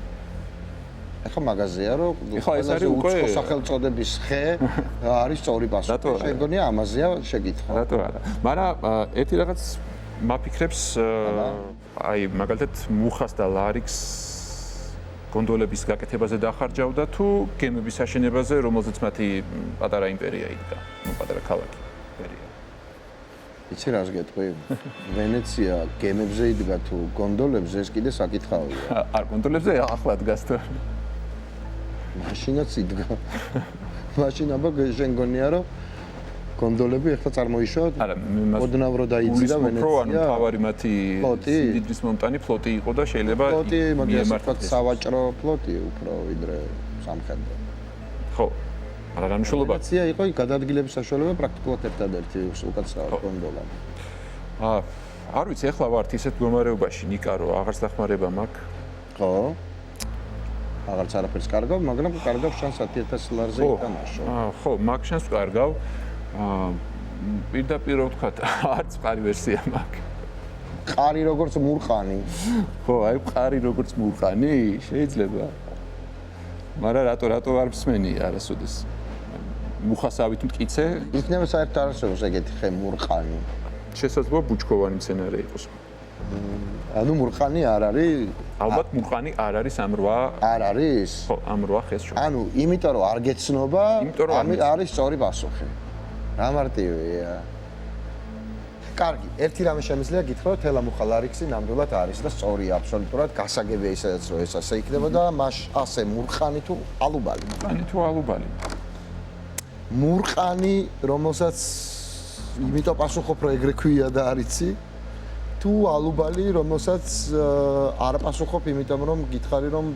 ეხლა მაგაზია რომ ეხლა ეს არის უკვე სახელწოდების ხე არის სწორი პასუხი. შეგონია ამაზეა შეკითხვა. რატო არა? მაგრამ ერთი რაღაც მაფიქრებს აი მაგალითად მუხას და ლარიქს გონდოლების გაკეთებაზე დახარჯავდა თუ გემების აშენებაზე, რომელზეც მათი პატარა იმპერია იდგა, ნუ პატარა ქალაქი იმპერია. იცი რას გეტყვი? ვენეცია გემებზე იდგა თუ გონდოლებზე ეს კიდე საკითხავია. არ გონდოლებზე ახლა დგას თუ მაშინაც იდგა. მაშინ აბა შენ გონია რომ გონდოლები ახლა წარმოიშვა? არა, მე ოდნავ რო დაიწია ვენეცია. ანუ თავარი მათი სიდიდრის მომტანი ფლოტი იყო და შეიძლება ფლოტი, მაგალითად სავაჭრო ფლოტი უფრო ვიდრე სამხედრო. ხო. არა განშულობა. ვენეცია იყო გადაადგილების საშუალება პრაქტიკულად ერთადერთი უკაცრავად გონდოლა. არ ვიცი, ახლა ვართ ისეთ მდგომარეობაში, ნიკა რო აღარც დახმარება მაქვს. ხო. აღარც არაფერს კარგავ, მაგრამ კარგავ შანს 10000 ლარზე ითამაშო. ხო, მაგ შანს კარგავ. პირდაპირ რო ვთქვა, არც ყარი ვერსია მაქვს. ყარი როგორც მურყანი. ხო, აი ყარი როგორც მურყანი, შეიძლება. მაგრამ რატო არ მსმენი არასოდეს. მუხასავით მტკიცე, იქნება საერთოდ არსებობს ეგეთი ხე მურყანი. შესაძლოა ბუჩქოვანი მცენარე იყოს. ანუ მურყანი არ არის? ალბათ მურყანი არ არის ამ 8. არ არის? ხო, ამ 8 ხეს შორის. ანუ იმიტომ რომ არ გეცნობა, არის სწორი პასუხი. რა მარტივია. კარგი, ერთი რამე შემიძლია გითხრა, რომ თელა მუხა ლარიქსი ნამდვილად არის და სწორია აბსოლუტურად, გასაგებია ისედაც რომ ეს ასე იქნება და მას ასე მურყანი თუ ალუბალი. მურყანი თუ ალუბალი. მურყანი, რომელსაც იმიტომ პასუხობ რომ ეგრე ქვია და არიცი, თუ ალუბალი, რომელსაც არ პასუხობ, იმიტომ რომ გითხარი რომ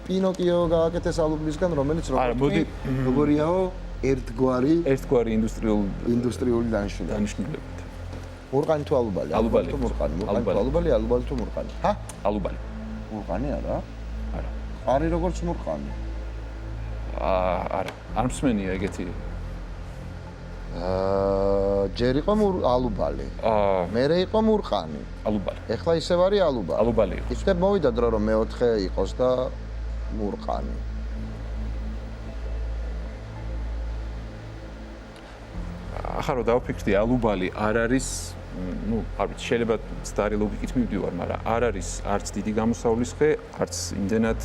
პინოკიო გააკეთეს ალუბლისგან, რომელიც როგორიაო ერთგვარი ინდუსტრიული დანიშნულებით. მურყანი თუ ალუბალი? ალუბალი თუ მურყანი? მურყანი თუ ალუბალი, ალუბალი თუ მურყანი? ჰა? ალუბალი. მურყანი არა? არა. არის როგორც მურყანი. არა. არ მსმენია ეგეთი. ჯერ იყო ალუბალი. მერე იყო მურყანი. ალუბალი. ეხლა ისევ არის ალუბალი. ალუბალი. ისე მოვიდა დრო რომ მეოთხე იყოს და მურყანი. ახლა რომ დავფიქრდი, ალუბალი არ არის, ნუ, არ ვიცი, შეიძლება ცდარი ლოგიკით მივდივარ, მაგრამ არ არის არც დიდი გამოსავლის ხე, არც იმდენად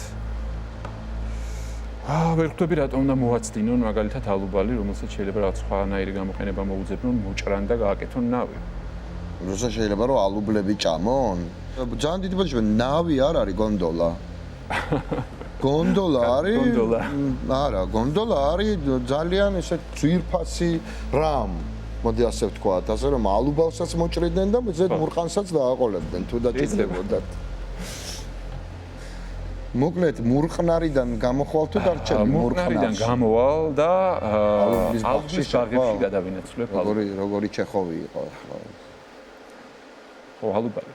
ვერ ხვდები რატომ უნდა მოაცდინონ მაგალითად ალუბალი, რომელსაც შეიძლება რაღაც სხვანაირი გამოყენება მოუძებნონ, მოჭრან და გააკეთონ ნავი. როცა შეიძლება რომ ალუბლები ჭამონ? ძალიან დიდი ბოდიშია, ნავი არ არის გონდოლა. გონდოლა არის? გონდოლა. არა, გონდოლა არის ძალიან ესე ძვირფასი რამ. მოდი ასე ვთქვათ, ასე რომ ალუბალსაც მოჭრიდნენ და ზედ მურყანსაც დააყოლებდნენ თუ დაჭირდებოდათ. მოკლედ მურყნარიდან გამოხვალ თუ დარჩები მურყნარიდან გამოვალ და ალუბლის ბაღებში გადავინაცვლებ. როგორი ჩეხოვი იყო ახლა. ხო, ალუბალი.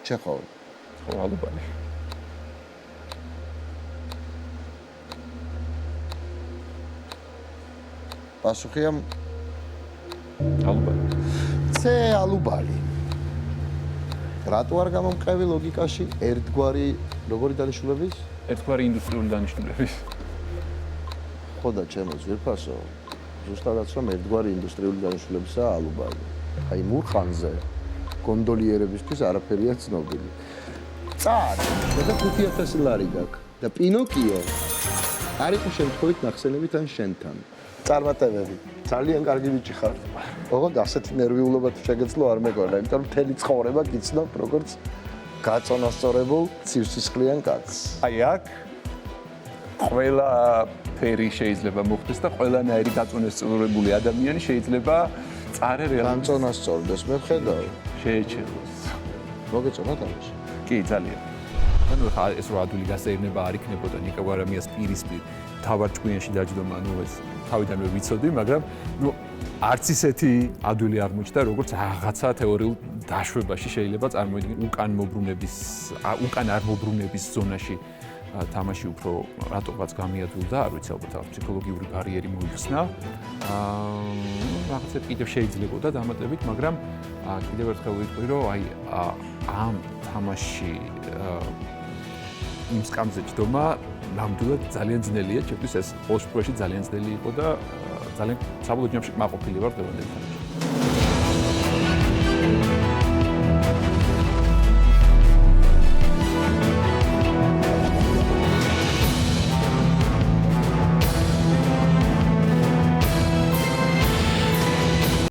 ჩეხოვი. ხო, ალუბალი. პასუხია ალუბალი. ცე ალუბალი. რატო არ გამომყევი ლოგიკაში ერთგვარი როგორი დანიშნულების? ერთგვარი ინდუსტრიული დანიშნულების. ხო და ჩემო ზვირფასო, ზუსტადაც რომ ერთგვარი ინდუსტრიული დანიშნულებისაა ალუბალი. აი მურყანზე გონდოლიერებისთვის არაფერია ცნობილი. წარ და 5000 ლარი გაქვს და პინოკიო არ იყო შემთხვევით ნახსენებით ან შენთან. წარმატებები. ძალიან კარგი ბიჭი ხარ. ოღონდ ასეთი ნერვიულობა თუ შეგეძლო არ მეგონა, იმიტომ რომ მთელი ცხოვრება გიცნობ როგორც გაწონასწორებულ ცივსისხლიან კაცს. აი აქ ყველა ფერი შეიძლება მოხდეს და ყველანაირი გაწონასწორებული ადამიანი შეიძლება წარე რეალურად გაწონასწორდეს, მე ვხედავ. შეეჩეროს. მოგეწონა თამაში? კი, ძალიან. ანუ ხა ეს რა ადვილი გასეირნება არ იქნებოდა ნიკა გვარამიას პირისპირ თავარ ჭკვიანში დაჯდომა, ნუ ეს თავიდანვე ვიცოდი, მაგრამ ნუ არც ისეთი ადვილი არ მოჩნდა, როგორც რაღაცა თეორიულ დაშვებაში შეიძლება წარმოიდგინო უკან არ მოbrunების ზონაში თამაში უფრო რატომაც გამიადვილდა, არ ვიცი, ალბათ ფსიქოლოგიური ბარიერი მოიხსნა. რაღაცა კიდევ შეიძლებოდა დამატებით, მაგრამ კიდევ ერთხელ ვიტყვი, რომ აი ამ თამაში იმ სკამზე ჯდომა ნამდვილად ძალიან ძნელია, ჩემთვის ეს 2 შუაში ძალიან ძნელი იყო და ძალიან საბოლოო ჯამში კმაყოფილი ვარ დღევანდელი თამაში.